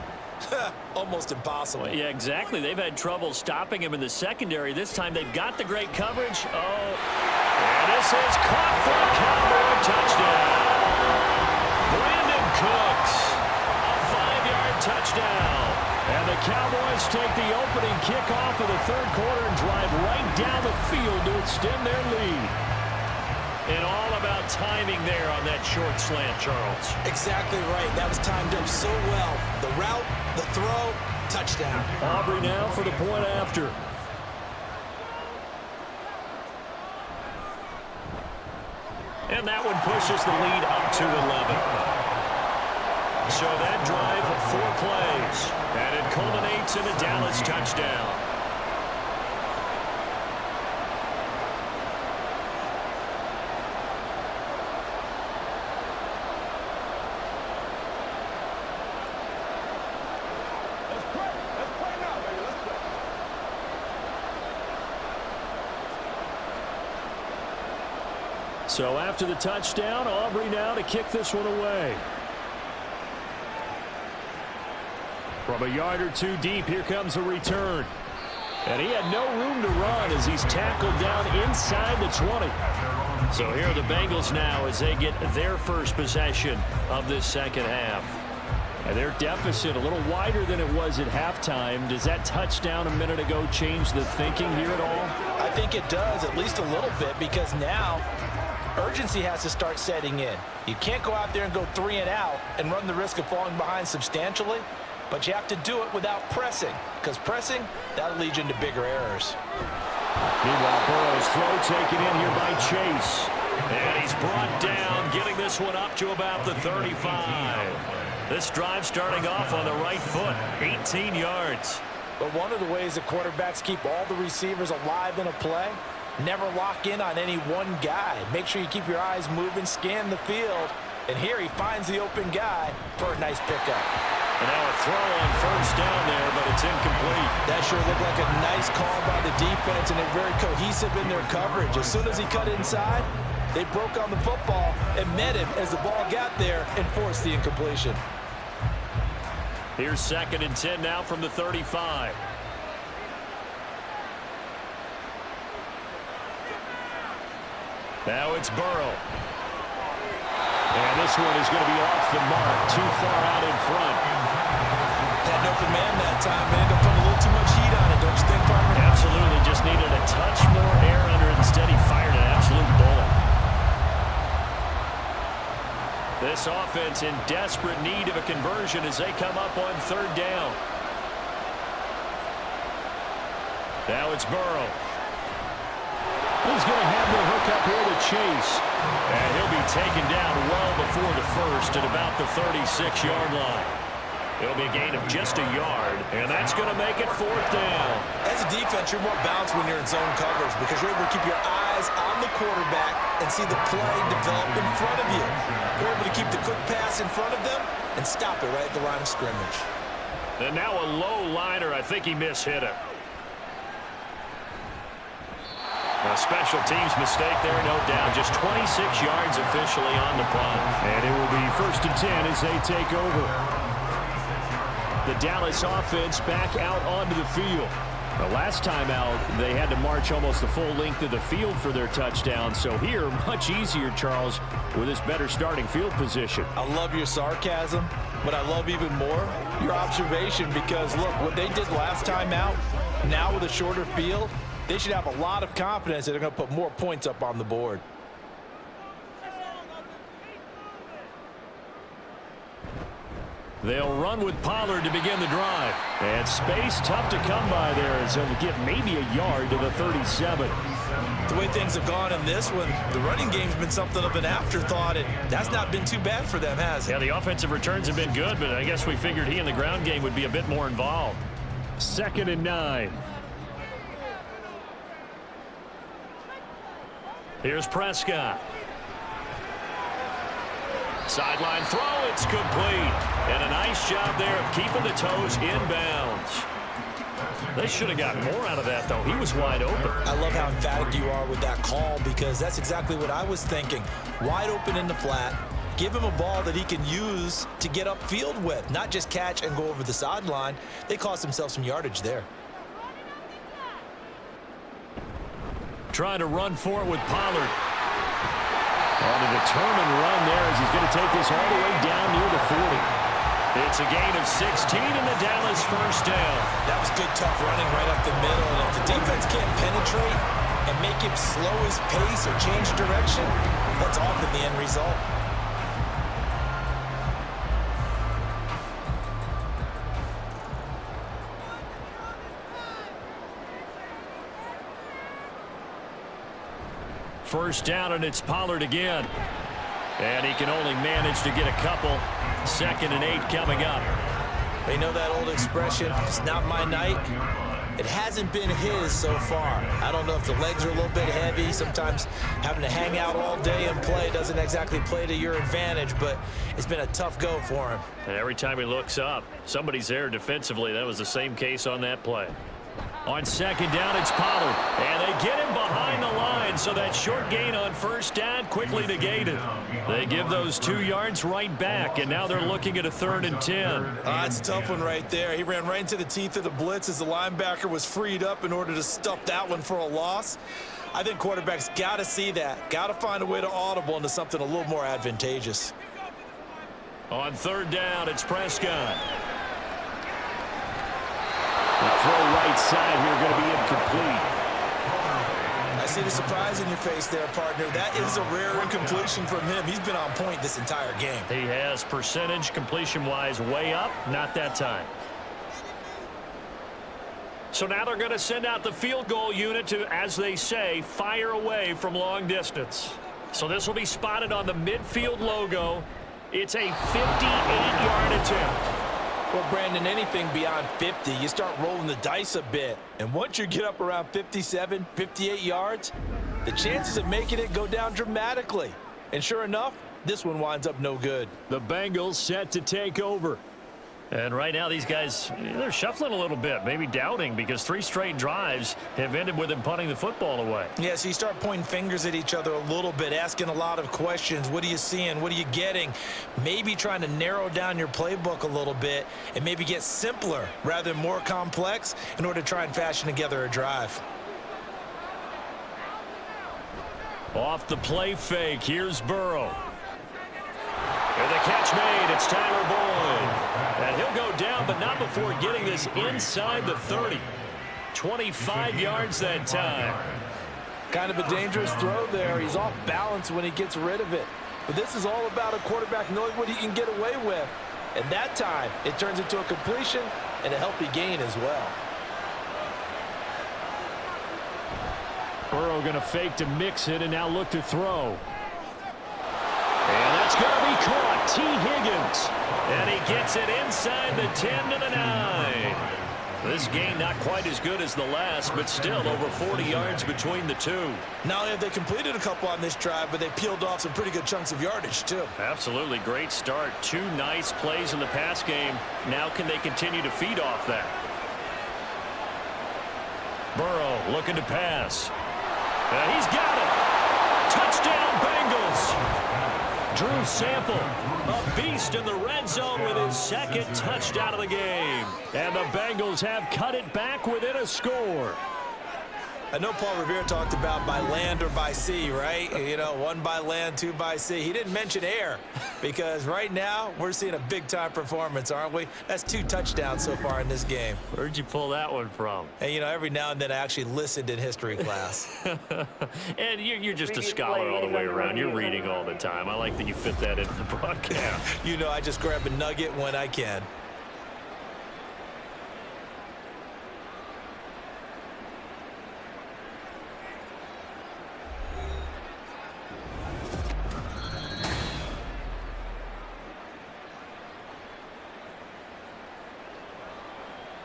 almost impossible. Well, yeah, exactly. They've had trouble stopping him in the secondary. This time they've got the great coverage. Oh, and this is caught for a Cowboy touchdown. Brandon Cooks, a 5-yard touchdown. And the Cowboys take the opening kickoff of the third quarter and drive right down the field to extend their lead. And all about timing there on that short slant, Charles. Exactly right. That was timed up so well. The route, the throw, touchdown. Aubrey now for the point after. And that one pushes the lead up to 11. So that drive, 4 plays, and it culminates in a Dallas touchdown. Let's play now, baby. Let's play. So after the touchdown, Aubrey now to kick this one away. From a yard or two deep, here comes a return. And he had no room to run as he's tackled down inside the 20. So here are the Bengals now as they get their first possession of this second half. And their deficit a little wider than it was at halftime. Does that touchdown a minute ago change the thinking here at all? I think it does, at least a little bit, because now urgency has to start setting in. You can't go out there and go 3 and out and run the risk of falling behind substantially. But you have to do it without pressing, because pressing, that'll lead you into bigger errors. Meanwhile, Burrow's throw taken in here by Chase. And he's brought down, getting this one up to about the 35. This drive starting off on the right foot, 18 yards. But one of the ways that quarterbacks keep all the receivers alive in a play, never lock in on any one guy. Make sure you keep your eyes moving, scan the field. And here he finds the open guy for a nice pickup. And now a throw on first down there, but it's incomplete. That sure looked like a nice call by the defense, and they're very cohesive in their coverage. As soon as he cut inside, they broke on the football and met him as the ball got there and forced the incompletion. Here's 2nd and 10 now from the 35. Now it's Burrow. And this one is going to be off the mark, too far out in front. Had an open man that time, and ended up putting a little too much heat on it, don't you think, partner? Absolutely, just needed a touch more air under it. Instead, he fired an absolute bullet. This offense in desperate need of a conversion as they come up on 3rd down. Now it's Burrow. He's going to have the hook up here to Chase. And he'll be taken down well before the first at about the 36-yard line. It'll be a gain of just a yard, and that's going to make it 4th down. As a defense, you're more balanced when you're in zone coverage because you're able to keep your eyes on the quarterback and see the play develop in front of you. You're able to keep the quick pass in front of them and stop it right at the line of scrimmage. And now a low liner. I think he mishit him. A special teams mistake there, no doubt. Just 26 yards officially on the punt. And it will be 1st and 10 as they take over. The Dallas offense back out onto the field. The last time out, they had to march almost the full length of the field for their touchdown. So here, much easier, Charles, with this better starting field position. I love your sarcasm, but I love even more your observation because, look, what they did last time out, now with a shorter field, they should have a lot of confidence that they're going to put more points up on the board. They'll run with Pollard to begin the drive. And space tough to come by there as he'll get maybe a yard to the 37. The way things have gone in this one, the running game's been something of an afterthought, and that's not been too bad for them, has it? Yeah, the offensive returns have been good, but I guess we figured he in the ground game would be a bit more involved. 2nd and 9. Here's Prescott. Sideline throw, it's complete. And a nice job there of keeping the toes inbounds. They should have gotten more out of that, though. He was wide open. I love how emphatic you are with that call, because that's exactly what I was thinking. Wide open in the flat. Give him a ball that he can use to get upfield with, not just catch and go over the sideline. They cost themselves some yardage there. Trying to run for it with Pollard. On a determined run there as he's going to take this all the way down near the 40. It's a gain of 16 in the Dallas first down. That was good, tough running right up the middle. And if the defense can't penetrate and make him slow his pace or change direction, that's often the end result. First down, and it's Pollard again. And he can only manage to get a couple. 2nd and 8 coming up. You know that old expression, it's not my night? It hasn't been his so far. I don't know if the legs are a little bit heavy. Sometimes having to hang out all day and play doesn't exactly play to your advantage, but it's been a tough go for him. And every time he looks up, somebody's there defensively. That was the same case on that play. On 2nd down, it's Pollard. And they get him behind the line, so that short gain on first down quickly negated. They give those 2 yards right back, and now they're looking at a 3rd and 10. That's a tough one right there. He ran right into the teeth of the blitz as the linebacker was freed up in order to stuff that one for a loss. I think quarterbacks got to see that. Got to find a way to audible into something a little more advantageous. On 3rd down, it's Prescott. The throw right side here going to be incomplete. I see the surprise in your face there, partner. That is a rare incompletion from him. He's been on point this entire game. He has, percentage completion-wise way up, not that time. So now they're going to send out the field goal unit to, as they say, fire away from long distance. So this will be spotted on the midfield logo. It's a 58-yard attempt. Well, Brandon, anything beyond 50, you start rolling the dice a bit. And once you get up around 57, 58 yards, the chances of making it go down dramatically. And sure enough, this one winds up no good. The Bengals set to take over. And right now, these guys, they're shuffling a little bit, maybe doubting, because 3 straight drives have ended with them punting the football away. Yeah, so you start pointing fingers at each other a little bit, asking a lot of questions. What are you seeing? What are you getting? Maybe trying to narrow down your playbook a little bit and maybe get simpler rather than more complex in order to try and fashion together a drive. Off the play fake, here's Burrow. And the catch made, it's Tyler Boyd. And he'll go down, but not before getting this inside the 30. 25 yards that time. Kind of a dangerous throw there. He's off balance when he gets rid of it. But this is all about a quarterback knowing what he can get away with. And that time, it turns into a completion and a healthy gain as well. Burrow going to fake to mix it and now look to throw. And that's going to be caught. T. Higgins. And he gets it inside the 10 to the 9. This game not quite as good as the last, but still over 40 yards between the two. Not only have they completed a couple on this drive, but they peeled off some pretty good chunks of yardage, too. Absolutely. Great start. 2 nice plays in the pass game. Now can they continue to feed off that? Burrow looking to pass. And he's got it. Touchdown, Bengals. Drew Sample, a beast in the red zone with his 2nd touchdown of the game. And the Bengals have cut it back within a score. I know Paul Revere talked about by land or by sea, right? You know, 1 by land, 2 by sea. He didn't mention air because right now we're seeing a big-time performance, aren't we? That's 2 touchdowns so far in this game. Where'd you pull that one from? And, you know, every now and then I actually listened in history class. And you're just a scholar all the way around. You're reading all the time. I like that you fit that into the broadcast. You know, I just grab a nugget when I can.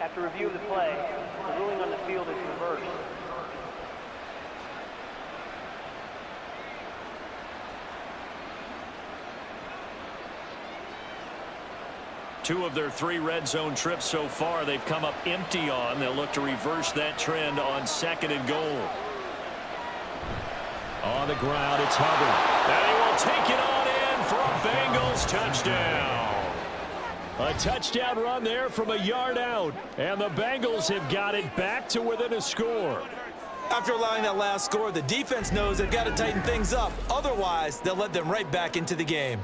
After review of the play, the ruling on the field is reversed. 2 of their 3 red zone trips so far they've come up empty on. They'll look to reverse that trend on 2nd and goal. On the ground, it's Hubbard. And he will take it on in for a Bengals touchdown. A touchdown run there from a yard out. And the Bengals have got it back to within a score. After allowing that last score, the defense knows they've got to tighten things up. Otherwise, they'll let them right back into the game.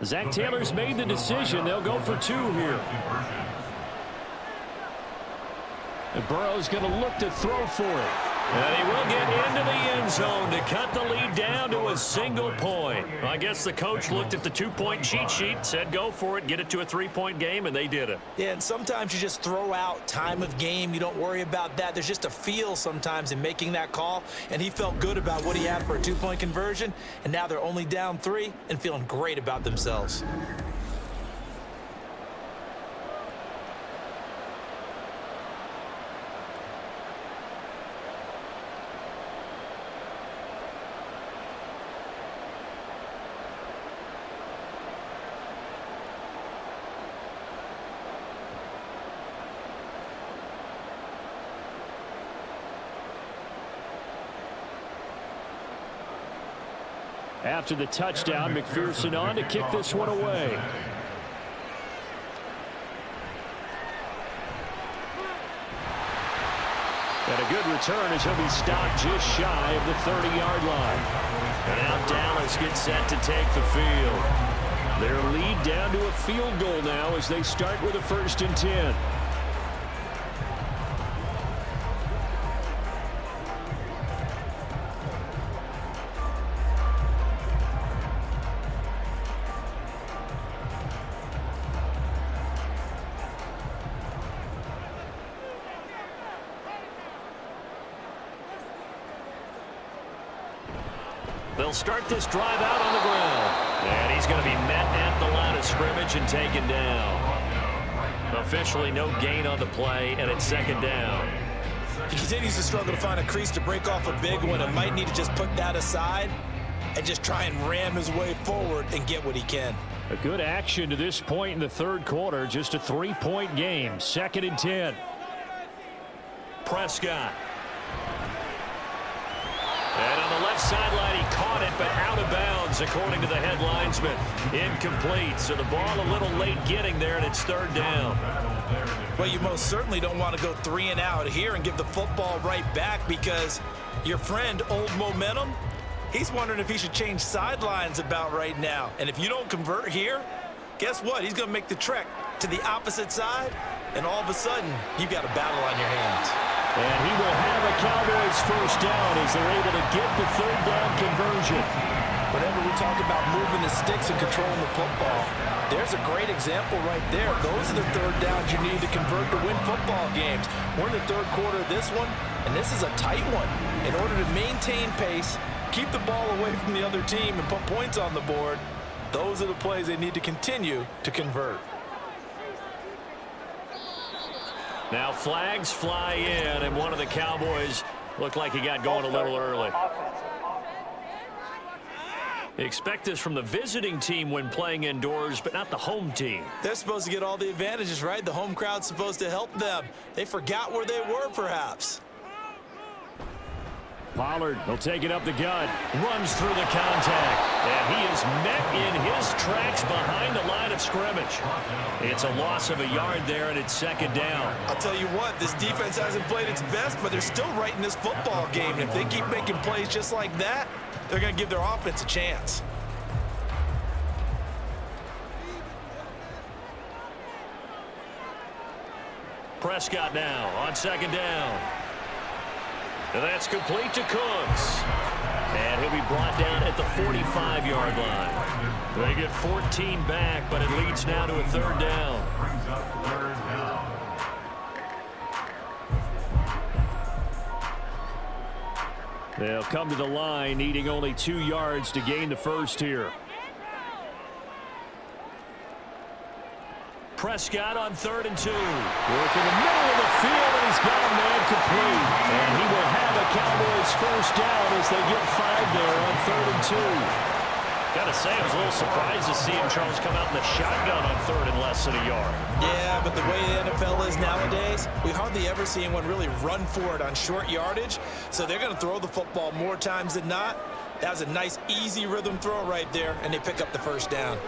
Zach Taylor's made the decision. They'll go for 2 here. And Burrow's going to look to throw for it. And he will get into the end zone to cut the lead down to a single point. I guess the coach looked at the 2-point cheat sheet, said go for it, get it to a 3-point game, and they did it. Yeah, and sometimes you just throw out time of game. You don't worry about that. There's just a feel sometimes in making that call, and he felt good about what he had for a 2-point conversion, and now they're only down 3 and feeling great about themselves. After the touchdown, McPherson on to kick this one away. And a good return as he'll be stopped just shy of the 30-yard line. And now Dallas gets set to take the field. Their lead down to a field goal now as they start with a 1st and 10. They'll start this drive out on the ground. And he's going to be met at the line of scrimmage and taken down. Officially no gain on the play, and it's 2nd down. He continues to struggle to find a crease to break off a big one and might need to just put that aside and just try and ram his way forward and get what he can. A good action to this point in the 3rd quarter. Just a 3-point game. 2nd and 10. Prescott. And on the left sideline, he caught it, but out of bounds, according to the head linesman. Incomplete, so the ball a little late getting there, and it's 3rd down. Well, you most certainly don't want to go 3 and out here and give the football right back because your friend, Old Momentum, he's wondering if he should change sidelines about right now. And if you don't convert here, guess what? He's going to make the trek to the opposite side, and all of a sudden, you've got a battle on your hands. And he will have a Cowboys 1st down as they're able to get the 3rd down conversion. Whenever we talk about moving the sticks and controlling the football, there's a great example right there. Those are the 3rd downs you need to convert to win football games. We're in the 3rd quarter of this one, and this is a tight one. In order to maintain pace, keep the ball away from the other team, and put points on the board, those are the plays they need to continue to convert. Now flags fly in, and one of the Cowboys looked like he got going a little early. Expect this from the visiting team when playing indoors, but not the home team. They're supposed to get all the advantages, right? The home crowd's supposed to help them. They forgot where they were, perhaps. Pollard will take it up the gut, runs through the contact, and he is met in his tracks behind the line of scrimmage. It's a loss of a yard there, and it's 2nd down. I'll tell you what, this defense hasn't played its best, but they're still right in this football game. And if they keep making plays just like that, they're going to give their offense a chance. Prescott now on 2nd down. And that's complete to Cooks. And he'll be brought down at the 45-yard line. They get 14 back, but it leads now to a 3rd down. Brings up 3rd down. They'll come to the line, needing only 2 yards to gain the 1st here. Prescott on 3rd and 2. Work in the middle of the field, and he's got a man complete. And he will have a Cowboys 1st down as they get 5 there on 3rd and 2. Gotta say, I was a little surprised to see him, Charles, come out in the shotgun on 3rd and less than a yard. Yeah, but the way the NFL is nowadays, we hardly ever see anyone really run for it on short yardage. So they're going to throw the football more times than not. That was a nice, easy rhythm throw right there, and they pick up the first down.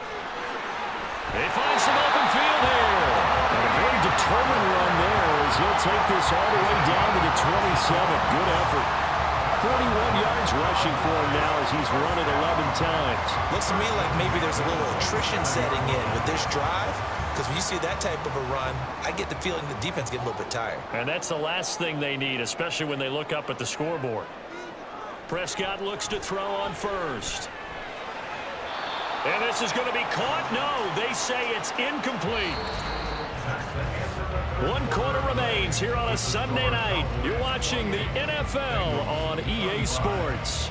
They find some open field here. And a very determined run there as he'll take this all the way down to the 27. Good effort. 41 yards rushing for him now as he's run it 11 times. Looks to me like maybe there's a little attrition setting in with this drive, because when you see that type of a run, I get the feeling the defense getting a little bit tired. And that's the last thing they need, especially when they look up at the scoreboard. Prescott looks to throw on first. And this is going to be caught. No, they say it's incomplete. 1 quarter remains here on a Sunday night. You're watching the NFL on EA Sports.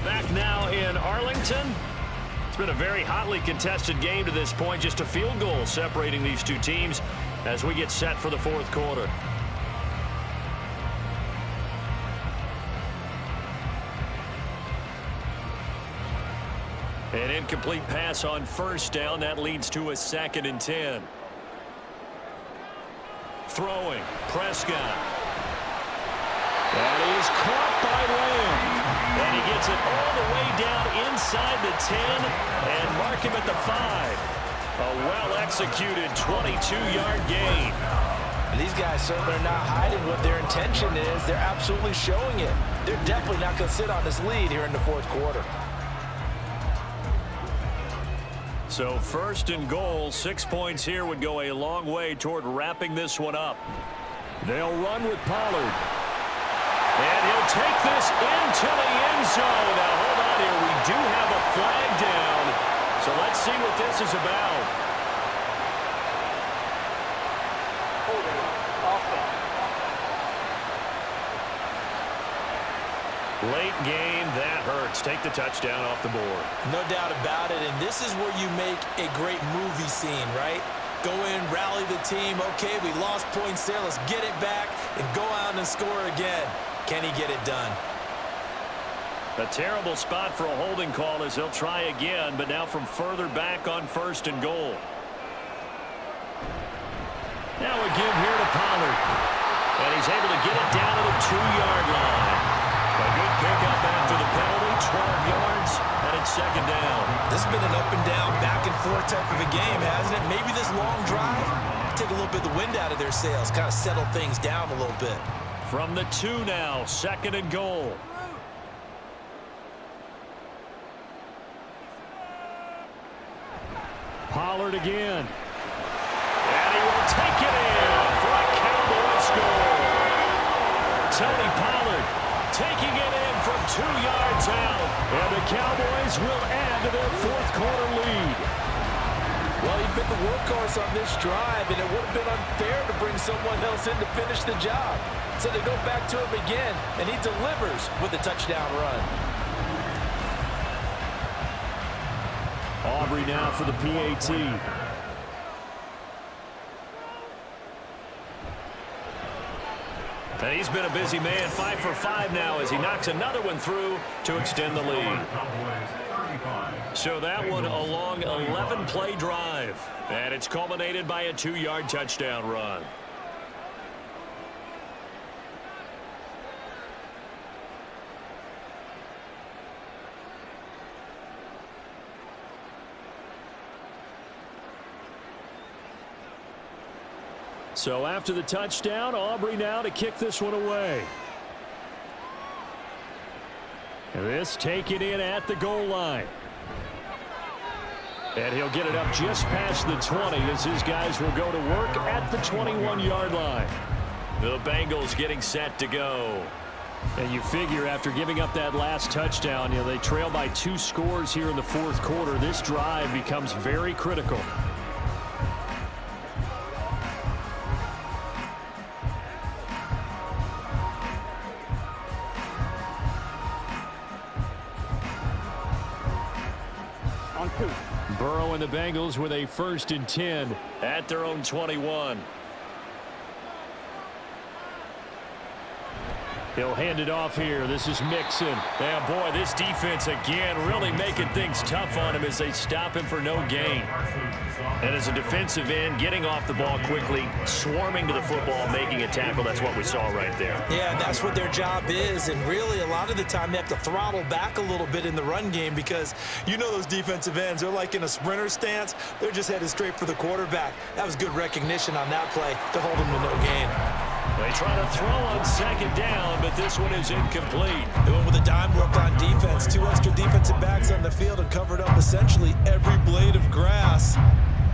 Back now in Arlington. It's been a very hotly contested game to this point. Just a field goal separating these two teams as we get set for the 4th quarter. An incomplete pass on first down. That leads to a 2nd and 10. Throwing, Prescott. That is caught by Lamb. And he gets it all the way down inside the 10 and mark him at the 5. A well-executed 22-yard gain. And these guys certainly are not hiding what their intention is. They're absolutely showing it. They're definitely not going to sit on this lead here in the 4th quarter. So 1st and goal, 6 points here would go a long way toward wrapping this one up. They'll run with Pollard. And he'll take this into the end zone. Now hold on here, we do have a flag down. So let's see what this is about. Late game, that hurts. Take the touchdown off the board. No doubt about it, and this is where you make a great movie scene, right? Go in, rally the team. Okay, we lost points there. Let's get it back and go out and score again. Can he get it done? A terrible spot for a holding call as they'll try again, but now from further back on 1st and goal. Now a give here to Pollard. And he's able to get it down to the 2-yard line. A good pickup after the penalty, 12 yards, and it's 2nd down. This has been an up and down, back and forth type of a game, hasn't it? Maybe this long drive, take a little bit of the wind out of their sails, kind of settle things down a little bit. From the 2 now, 2nd and goal. Pollard again. And he will take it in for a Cowboy score. Tony Pollard taking it in from 2 yards out. And the Cowboys will add to their 4th quarter lead. Well, he's been the workhorse on this drive, and it would have been unfair to bring someone else in to finish the job. So they go back to him again, and he delivers with a touchdown run. Aubrey now for the PAT. And he's been a busy man, 5 for 5 now as he knocks another one through to extend the lead. So that one a long 11-play drive. And it's culminated by a 2-yard touchdown run. So after the touchdown, Aubrey now to kick this one away. And this taken in at the goal line. And he'll get it up just past the 20 as his guys will go to work at the 21-yard line. The Bengals getting set to go. And you figure after giving up that last touchdown, they trail by 2 scores here in the 4th quarter. This drive becomes very critical. Burrow and the Bengals with a 1st and 10 at their own 21. He'll hand it off here. This is Mixon. Yeah, boy, this defense again really making things tough on him as they stop him for no gain. And as a defensive end, getting off the ball quickly, swarming to the football, making a tackle, that's what we saw right there. Yeah, that's what their job is. And really, a lot of the time, they have to throttle back a little bit in the run game because you know those defensive ends, they're like in a sprinter stance. They're just headed straight for the quarterback. That was good recognition on that play to hold him to no gain. They try to throw on second down, but this one is incomplete. They went with a dime look on defense. 2 extra defensive backs on the field and covered up essentially every blade of grass.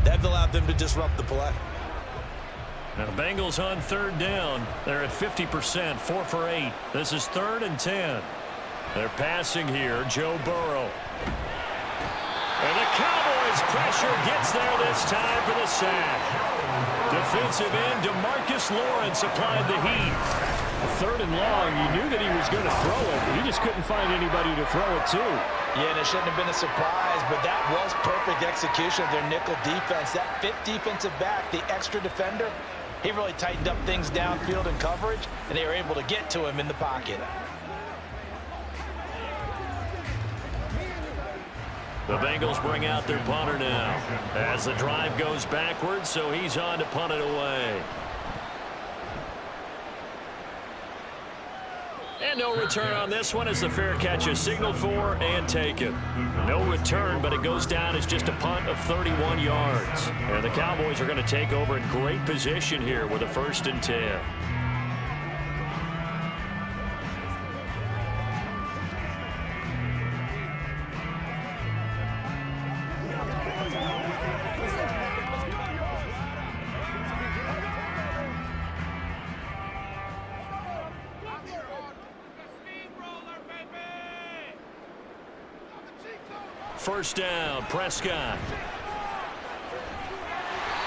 That allowed them to disrupt the play. Now the Bengals on third down. They're at 50%, 4 for 8. This is 3rd and 10. They're passing here, Joe Burrow. And the Cowboys pressure gets there this time for the sack. Defensive end DeMarcus Lawrence applied the heat. 3rd and long, you knew that he was going to throw it. He just couldn't find anybody to throw it to. Yeah, and it shouldn't have been a surprise, but that was perfect execution of their nickel defense. That 5th defensive back, the extra defender, he really tightened up things downfield in coverage, and they were able to get to him in the pocket. The Bengals bring out their punter now as the drive goes backwards, so he's on to punt it away. And no return on this one as the fair catch is signaled for and taken. No return, but it goes down as just a punt of 31 yards. And the Cowboys are going to take over in great position here with a 1st and 10. First down, Prescott.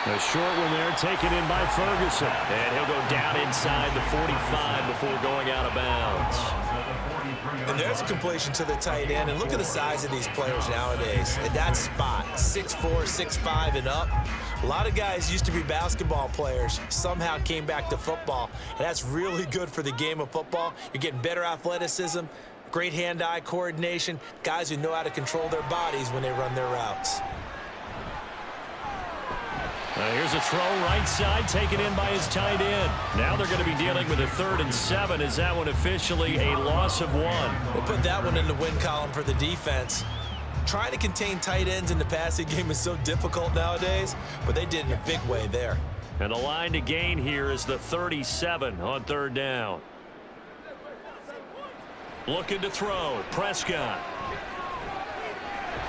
A short one there, taken in by Ferguson. And he'll go down inside the 45 before going out of bounds. And there's a completion to the tight end. And look at the size of these players nowadays. At that spot, 6'4", 6'5", and up. A lot of guys used to be basketball players, somehow came back to football. And that's really good for the game of football. You're getting better athleticism, great hand-eye coordination, guys who know how to control their bodies when they run their routes. Here's a throw right side taken in by his tight end. Now they're going to be dealing with a 3rd and 7. Is that one officially a loss of 1? We'll put that one in the win column for the defense. Trying to contain tight ends in the passing game is so difficult nowadays, but they did it in a big way there. And the line to gain here is the 37 on 3rd down. Looking to throw, Prescott.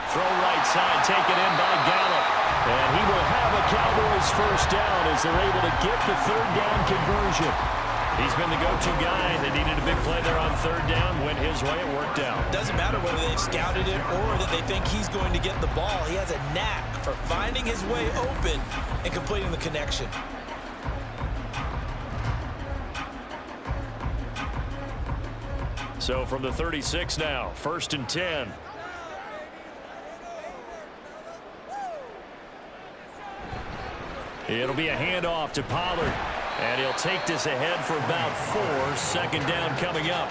Throw right side, taken in by Gallup. And he will have a Cowboys 1st down as they're able to get the 3rd down conversion. He's been the go-to guy. They needed a big play there on 3rd down. Went his way, it worked out. Doesn't matter whether they've scouted it or that they think he's going to get the ball. He has a knack for finding his way open and completing the connection. So from the 36 now, 1st and 10. It'll be a handoff to Pollard. And he'll take this ahead for about 4. 2nd down coming up.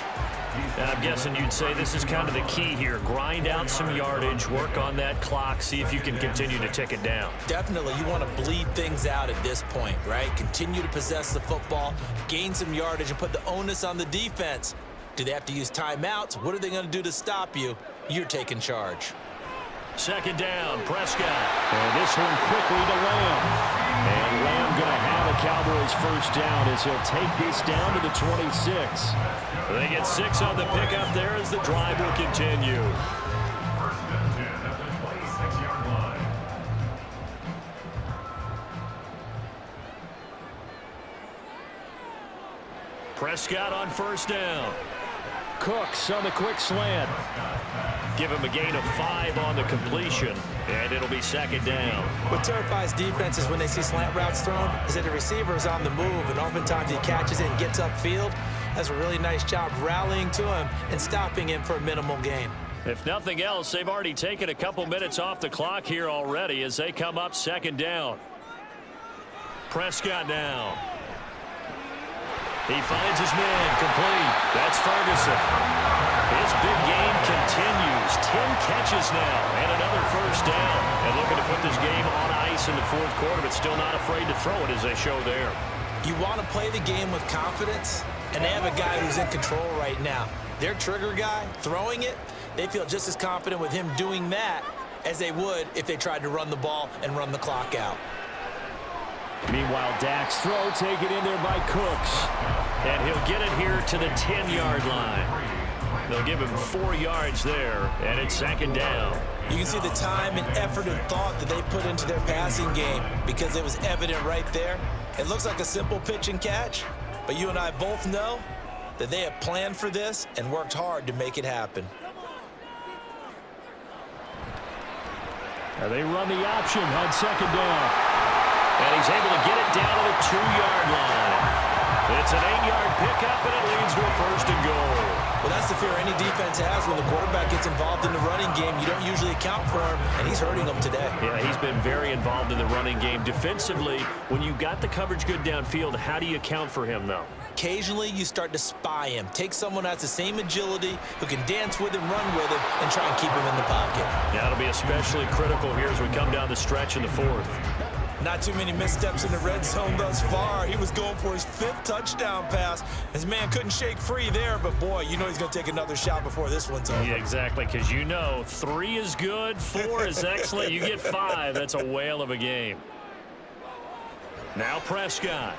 And I'm guessing you'd say this is kind of the key here. Grind out some yardage, work on that clock, see if you can continue to tick it down. Definitely, you want to bleed things out at this point, right? Continue to possess the football, gain some yardage, and put the onus on the defense. Do they have to use timeouts? What are they going to do to stop you? You're taking charge. 2nd down, Prescott. And this one quickly to Lamb. And Lamb going to have a Cowboys 1st down as he'll take this down to the 26. They get 6 on the pickup there as the drive will continue. 1st and 10 at the 26-yard line. Prescott on 1st down. Cooks on the quick slant. Give him a gain of 5 on the completion, and it'll be 2nd down. What terrifies defenses when they see slant routes thrown is that the receiver is on the move, and oftentimes he catches it and gets upfield. That's a really nice job rallying to him and stopping him for a minimal gain. If nothing else, they've already taken a couple minutes off the clock here already as they come up 2nd down. Prescott now. He finds his man, complete. That's Ferguson. His big game continues. 10 catches now and another first down. And looking to put this game on ice in the fourth quarter, but still not afraid to throw it as they show there. You want to play the game with confidence, and they have a guy who's in control right now. Their trigger guy, throwing it, they feel just as confident with him doing that as they would if they tried to run the ball and run the clock out. Meanwhile, Dak's throw taken in there by Cooks. And he'll get it here to the 10-yard line. They'll give him 4 yards there, and it's second down. You can see the time and effort and thought that they put into their passing game because it was evident right there. It looks like a simple pitch and catch, but you and I both know that they have planned for this and worked hard to make it happen. Now they run the option on second down. And he's able to get it down to the 2-yard line. It's an 8-yard pickup, and it leads to a first and goal. Well, that's the fear any defense has when the quarterback gets involved in the running game. You don't usually account for him, and he's hurting them today. Yeah, he's been very involved in the running game. Defensively, when you got the coverage good downfield, how do you account for him, though? Occasionally, you start to spy him. Take someone who has the same agility, who can dance with him, run with him, and try and keep him in the pocket. Yeah, it'll be especially critical here as we come down the stretch in the fourth. Not too many missteps in the red zone thus far. He was going for his 5th touchdown pass. His man couldn't shake free there, but boy, you know he's going to take another shot before this one's over. Yeah, exactly, because you know 3 is good, 4 is excellent. You get 5. That's a whale of a game. Now Prescott.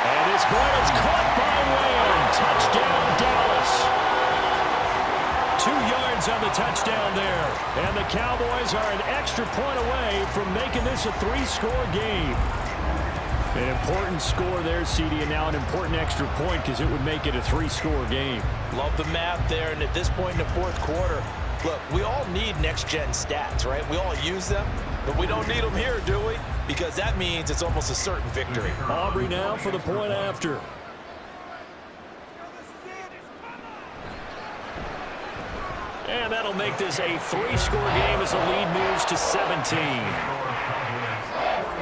And this ball is caught by Lamb. Touchdown, Dallas. 2 yards on the touchdown there. And the Cowboys are an extra point away from making this a 3-score game. An important score there, CD, and now an important extra point because it would make it a 3-score game. Love the math there, and at this point in the fourth quarter, look, we all need next-gen stats, right? We all use them, but we don't need them here, do we? Because that means it's almost a certain victory. Aubrey now for the point after. And that'll make this a 3-score game as the lead moves to 17.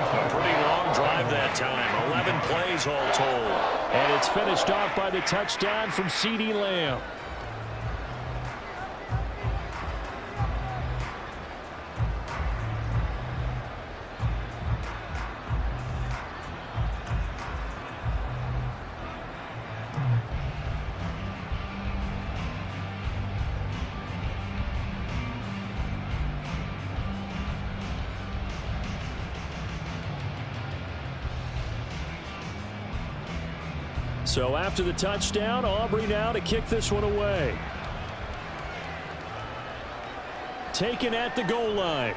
A pretty long drive that time. 11 plays all told. And it's finished off by the touchdown from CeeDee Lamb. So after the touchdown, Aubrey now to kick this one away. Taken at the goal line.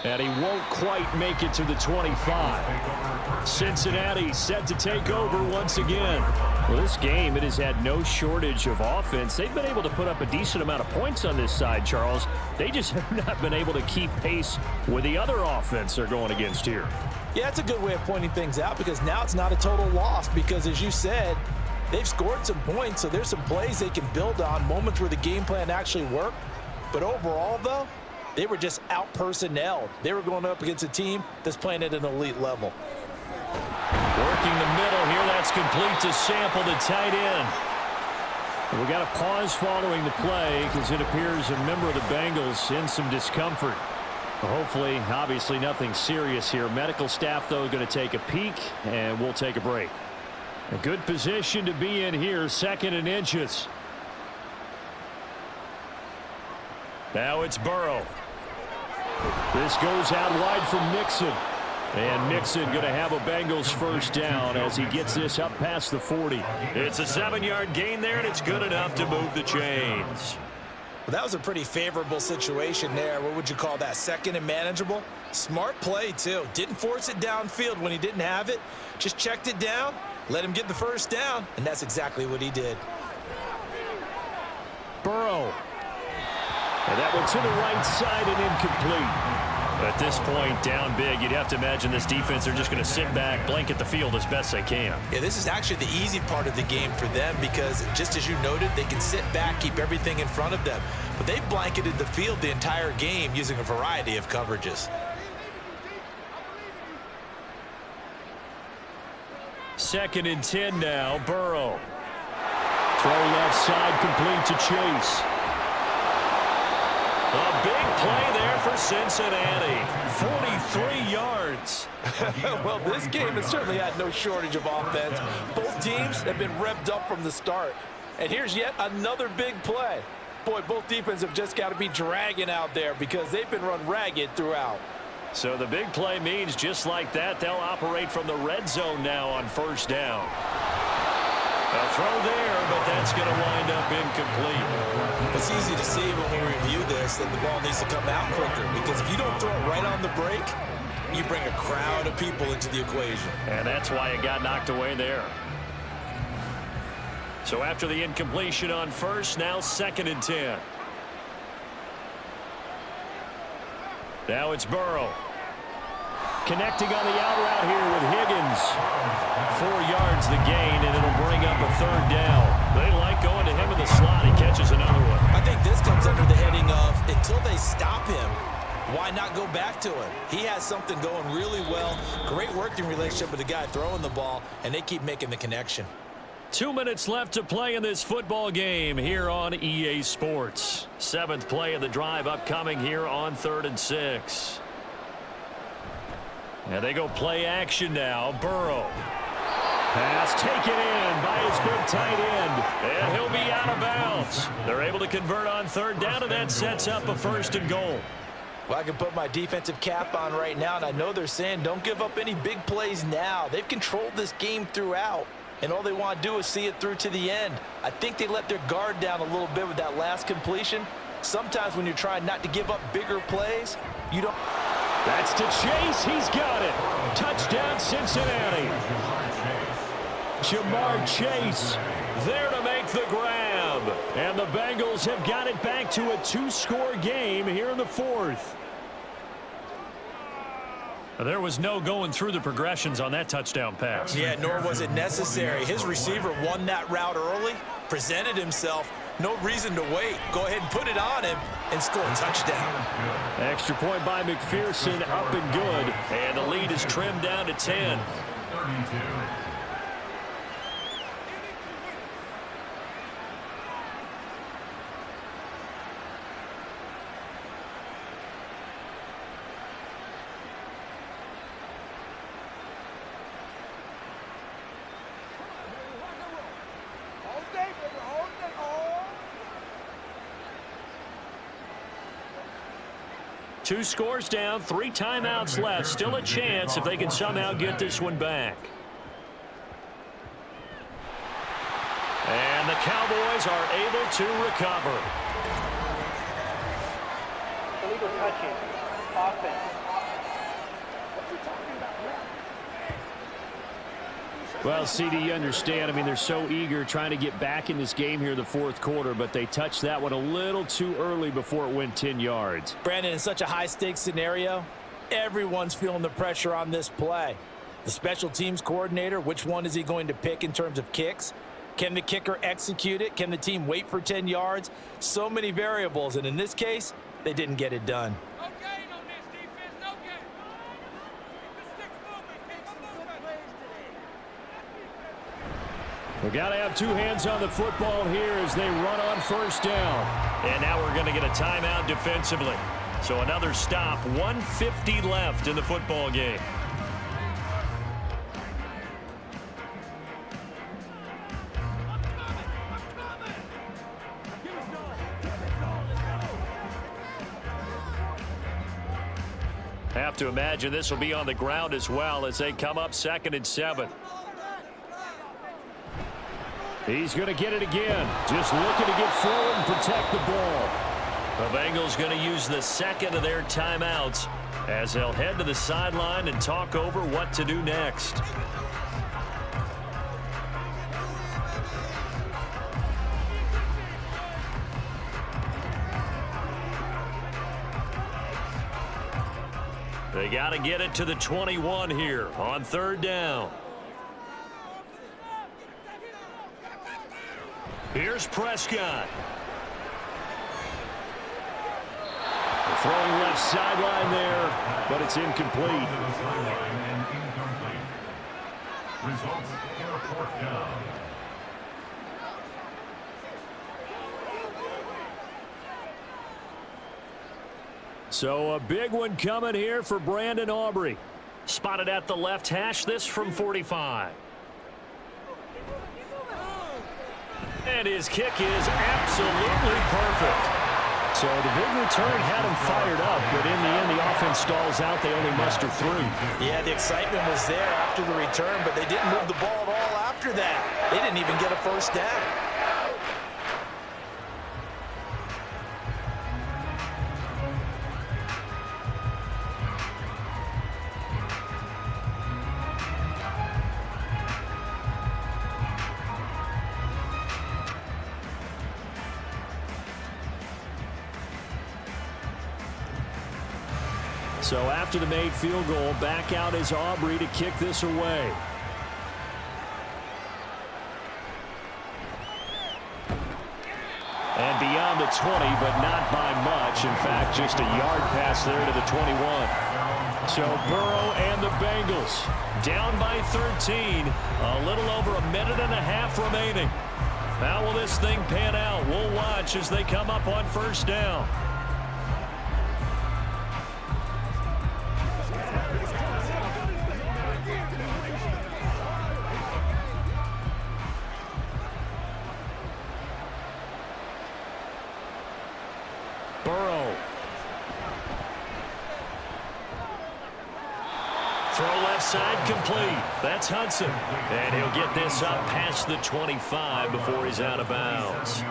And he won't quite make it to the 25. Cincinnati set to take over once again. Well, this game, it has had no shortage of offense. They've been able to put up a decent amount of points on this side, Charles. They just have not been able to keep pace with the other offense they're going against here. Yeah, that's a good way of pointing things out because now it's not a total loss because, as you said, they've scored some points, so there's some plays they can build on, moments where the game plan actually worked. But overall, though, they were just out-personnelled. They were going up against a team that's playing at an elite level. Working the middle here, that's complete to Sample, the tight end. We got a pause following the play because it appears a member of the Bengals in some discomfort. Hopefully, obviously nothing serious here. Medical staff, though, going to take a peek, and we'll take a break. A good position to be in here, 2nd and inches. Now it's Burrow. This goes out wide from Mixon. And Mixon going to have a Bengals first down as he gets this up past the 40. It's a 7-yard gain there, and it's good enough to move the chains. Well, that was a pretty favorable situation there. What would you call that? 2nd and manageable? Smart play, too. Didn't force it downfield when he didn't have it. Just checked it down, let him get the first down, and that's exactly what he did. Burrow. And that one to the right side and incomplete. At this point, down big, you'd have to imagine this defense are just going to sit back, blanket the field as best they can. Yeah, this is actually the easy part of the game for them because, just as you noted, they can sit back, keep everything in front of them. But they've blanketed the field the entire game using a variety of coverages. 2nd and 10 now. Burrow. Throw left side complete to Chase. A big play there for Cincinnati. 43 yards. Well, this game has certainly had no shortage of offense. Both teams have been revved up from the start. And here's yet another big play. Boy, both defenses have just got to be dragging out there because they've been run ragged throughout. So the big play means just like that, they'll operate from the red zone now on 1st down. A throw there, but that's going to wind up incomplete. It's easy to see when we review this that the ball needs to come out quicker because if you don't throw it right on the break, you bring a crowd of people into the equation. And that's why it got knocked away there. So after the incompletion on 1st, now 2nd and 10. Now it's Burrow. Connecting on the out route here with Higgins. 4 yards the gain, and it'll bring up a 3rd down. They like going to him in the slot. He catches another one. I think this comes under the heading of until they stop him, why not go back to him? He has something going really well. Great working relationship with the guy throwing the ball, and they keep making the connection. 2 minutes left to play in this football game here on EA Sports. 7th play of the drive upcoming here on 3rd and 6. And they go play action now. Burrow. Pass taken in by his big tight end. And he'll be out of bounds. They're able to convert on 3rd down, and that sets up a 1st and goal. Well, I can put my defensive cap on right now, and I know they're saying don't give up any big plays now. They've controlled this game throughout, and all they want to do is see it through to the end. I think they let their guard down a little bit with that last completion. Sometimes when you're trying not to give up bigger plays, you don't. That's to Chase. He's got it. Touchdown, Cincinnati. Jamar Chase there to make the grab. And the Bengals have got it back to a 2-score game here in the 4th. There was no going through the progressions on that touchdown pass. Yeah, nor was it necessary. His receiver won that route early, presented himself. No reason to wait. Go ahead and put it on him and score a touchdown. Extra point by McPherson, up and good. And the lead is trimmed down to 10. 32. Two scores down, 3 timeouts left. Still a chance if they can somehow get this one back. And the Cowboys are able to recover. Illegal touching. Offense. Well, CD, you understand. I mean, they're so eager trying to get back in this game here in the 4th quarter, but they touched that one a little too early before it went 10 yards. Brandon, in such a high-stakes scenario, everyone's feeling the pressure on this play. The special teams coordinator, which one is he going to pick in terms of kicks? Can the kicker execute it? Can the team wait for 10 yards? So many variables, and in this case, they didn't get it done. We've got to have 2 hands on the football here as they run on 1st down. And now we're going to get a timeout defensively. So another stop, 1:50 left in the football game. Have to imagine this will be on the ground as well as they come up 2nd and 7. He's going to get it again. Just looking to get forward and protect the ball. The Bengals going to use the 2nd of their timeouts as they'll head to the sideline and talk over what to do next. They got to get it to the 21 here on 3rd down. Here's Prescott. Throwing left sideline there, but it's incomplete. Results in a 4th down. So a big one coming here for Brandon Aubrey. Spotted at the left hash, this from 45. And his kick is absolutely perfect. So the big return had him fired up, but in the end, the offense stalls out. They only muster 3. Yeah, the excitement was there after the return, but they didn't move the ball at all after that. They didn't even get a first down. So after the made field goal, back out is Aubrey to kick this away. And beyond the 20, but not by much. In fact, just a yard pass there to the 21. So Burrow and the Bengals down by 13. A little over a minute and a half remaining. How will this thing pan out? We'll watch as they come up on first down. Burrow. Throw left side complete. That's Hudson. And he'll get this up past the 25 before he's out of bounds.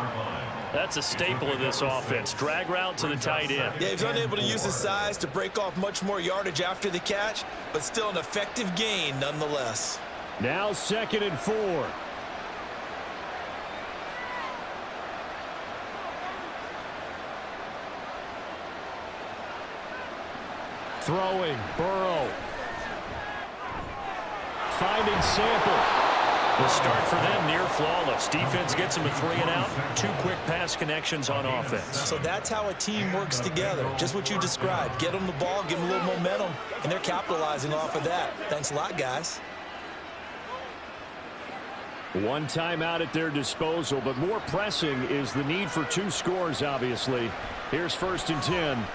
That's a staple of this offense. Drag route to the tight end. Yeah, he's unable to use his size to break off much more yardage after the catch, but still an effective gain nonetheless. Now 2nd and 4. Throwing, Burrow. Finding Sample. The start for them near flawless. Defense gets them a 3 and out. 2 quick pass connections on offense. So that's how a team works together. Just what you described. Get them the ball, give them a little momentum, and they're capitalizing off of that. Thanks a lot, guys. 1 timeout at their disposal, but more pressing is the need for 2 scores, obviously. Here's 1st and 10.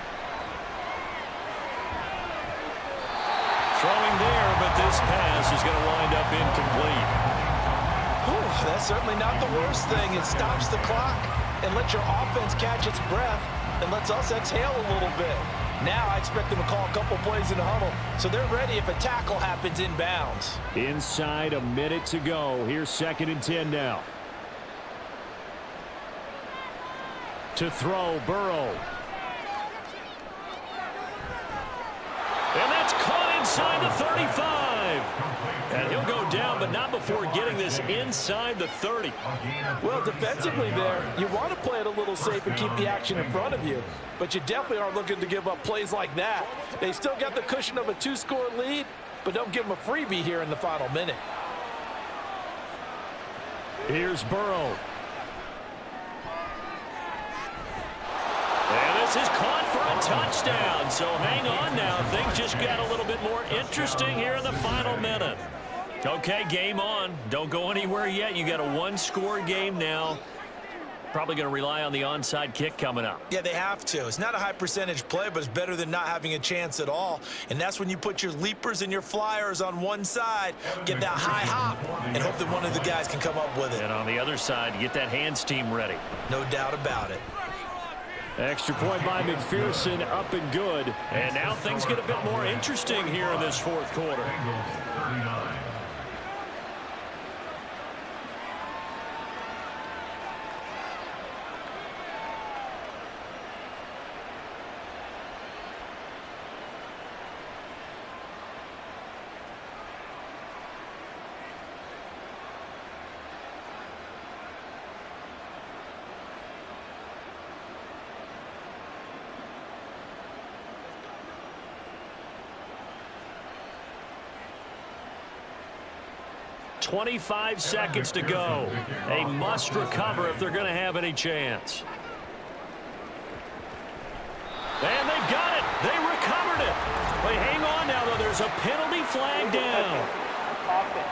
Throwing there, but this pass is going to wind up incomplete. Whew, that's certainly not the worst thing. It stops the clock and lets your offense catch its breath and lets us exhale a little bit. Now I expect them to call a couple plays in the huddle, so they're ready if a tackle happens inbounds. Inside a minute to go. Here's 2nd and 10 now. To throw, Burrow. And that's caught inside the 35. And he'll go down, but not before getting this inside the 30. Well, defensively there, you want to play it a little safe and keep the action in front of you. But you definitely aren't looking to give up plays like that. They still got the cushion of a 2-score lead, but don't give them a freebie here in the final minute. Here's Burrow. And this is caught for a touchdown. So hang on now. Things just got a little bit more interesting here in the final minute. Okay, game on. Don't go anywhere yet. You got a 1-score game now. Probably going to rely on the onside kick coming up. Yeah, they have to. It's not a high percentage play, but it's better than not having a chance at all. And that's when you put your leapers and your flyers on one side, get that high hop, and hope that one of the guys can come up with it. And on the other side, get that hands team ready. No doubt about it. Extra point by McPherson, up and good. And now things get a bit more interesting here in this 4th quarter. 39. 25 seconds to go. A must recover if they're going to have any chance. And they've got it. They recovered it. Wait, hang on now, though. There's a penalty flag down. Offense.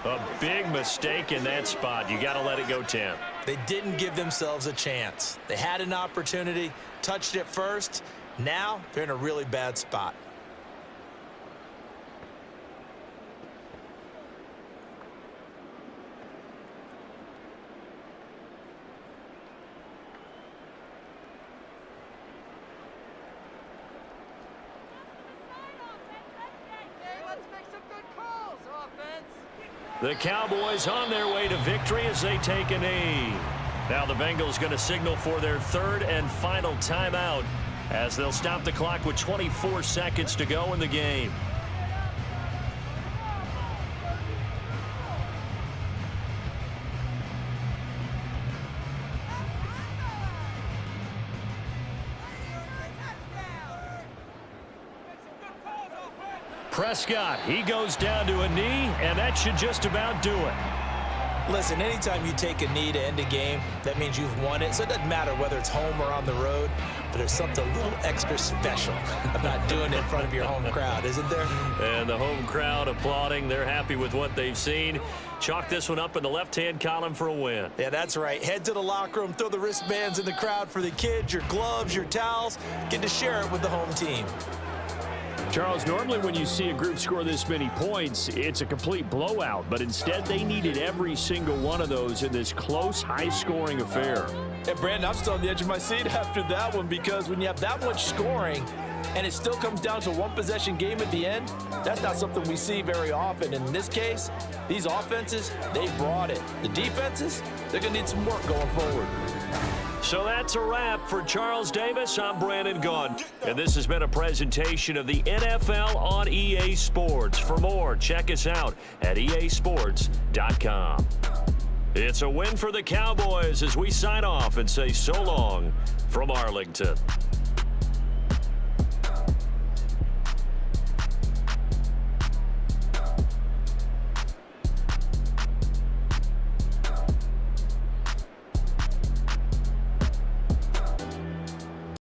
A big mistake in that spot. You got to let it go 10. They didn't give themselves a chance. They had an opportunity, touched it first. Now they're in a really bad spot. The Cowboys on their way to victory as they take a knee. Now the Bengals going to signal for their third and final timeout as they'll stop the clock with 24 seconds to go in the game. Prescott, he goes down to a knee, and that should just about do it. Listen, anytime you take a knee to end a game, that means you've won it. So it doesn't matter whether it's home or on the road, but there's something a little extra special about doing it in front of your home crowd, isn't there? And the home crowd applauding. They're happy with what they've seen. Chalk this one up in the left-hand column for a win. Yeah, that's right. Head to the locker room, throw the wristbands in the crowd for the kids, your gloves, your towels. Get to share it with the home team. Charles, normally when you see a group score this many points, it's a complete blowout. But instead, they needed every single one of those in this close, high-scoring affair. And Brandon, I'm still on the edge of my seat after that one, because when you have that much scoring and it still comes down to a one-possession game at the end, that's not something we see very often. And in this case, these offenses, they brought it. The defenses, they're going to need some work going forward. So that's a wrap for Charles Davis. I'm Brandon Gunn, and this has been a presentation of the NFL on EA Sports. For more, check us out at easports.com. It's a win for the Cowboys as we sign off and say so long from Arlington.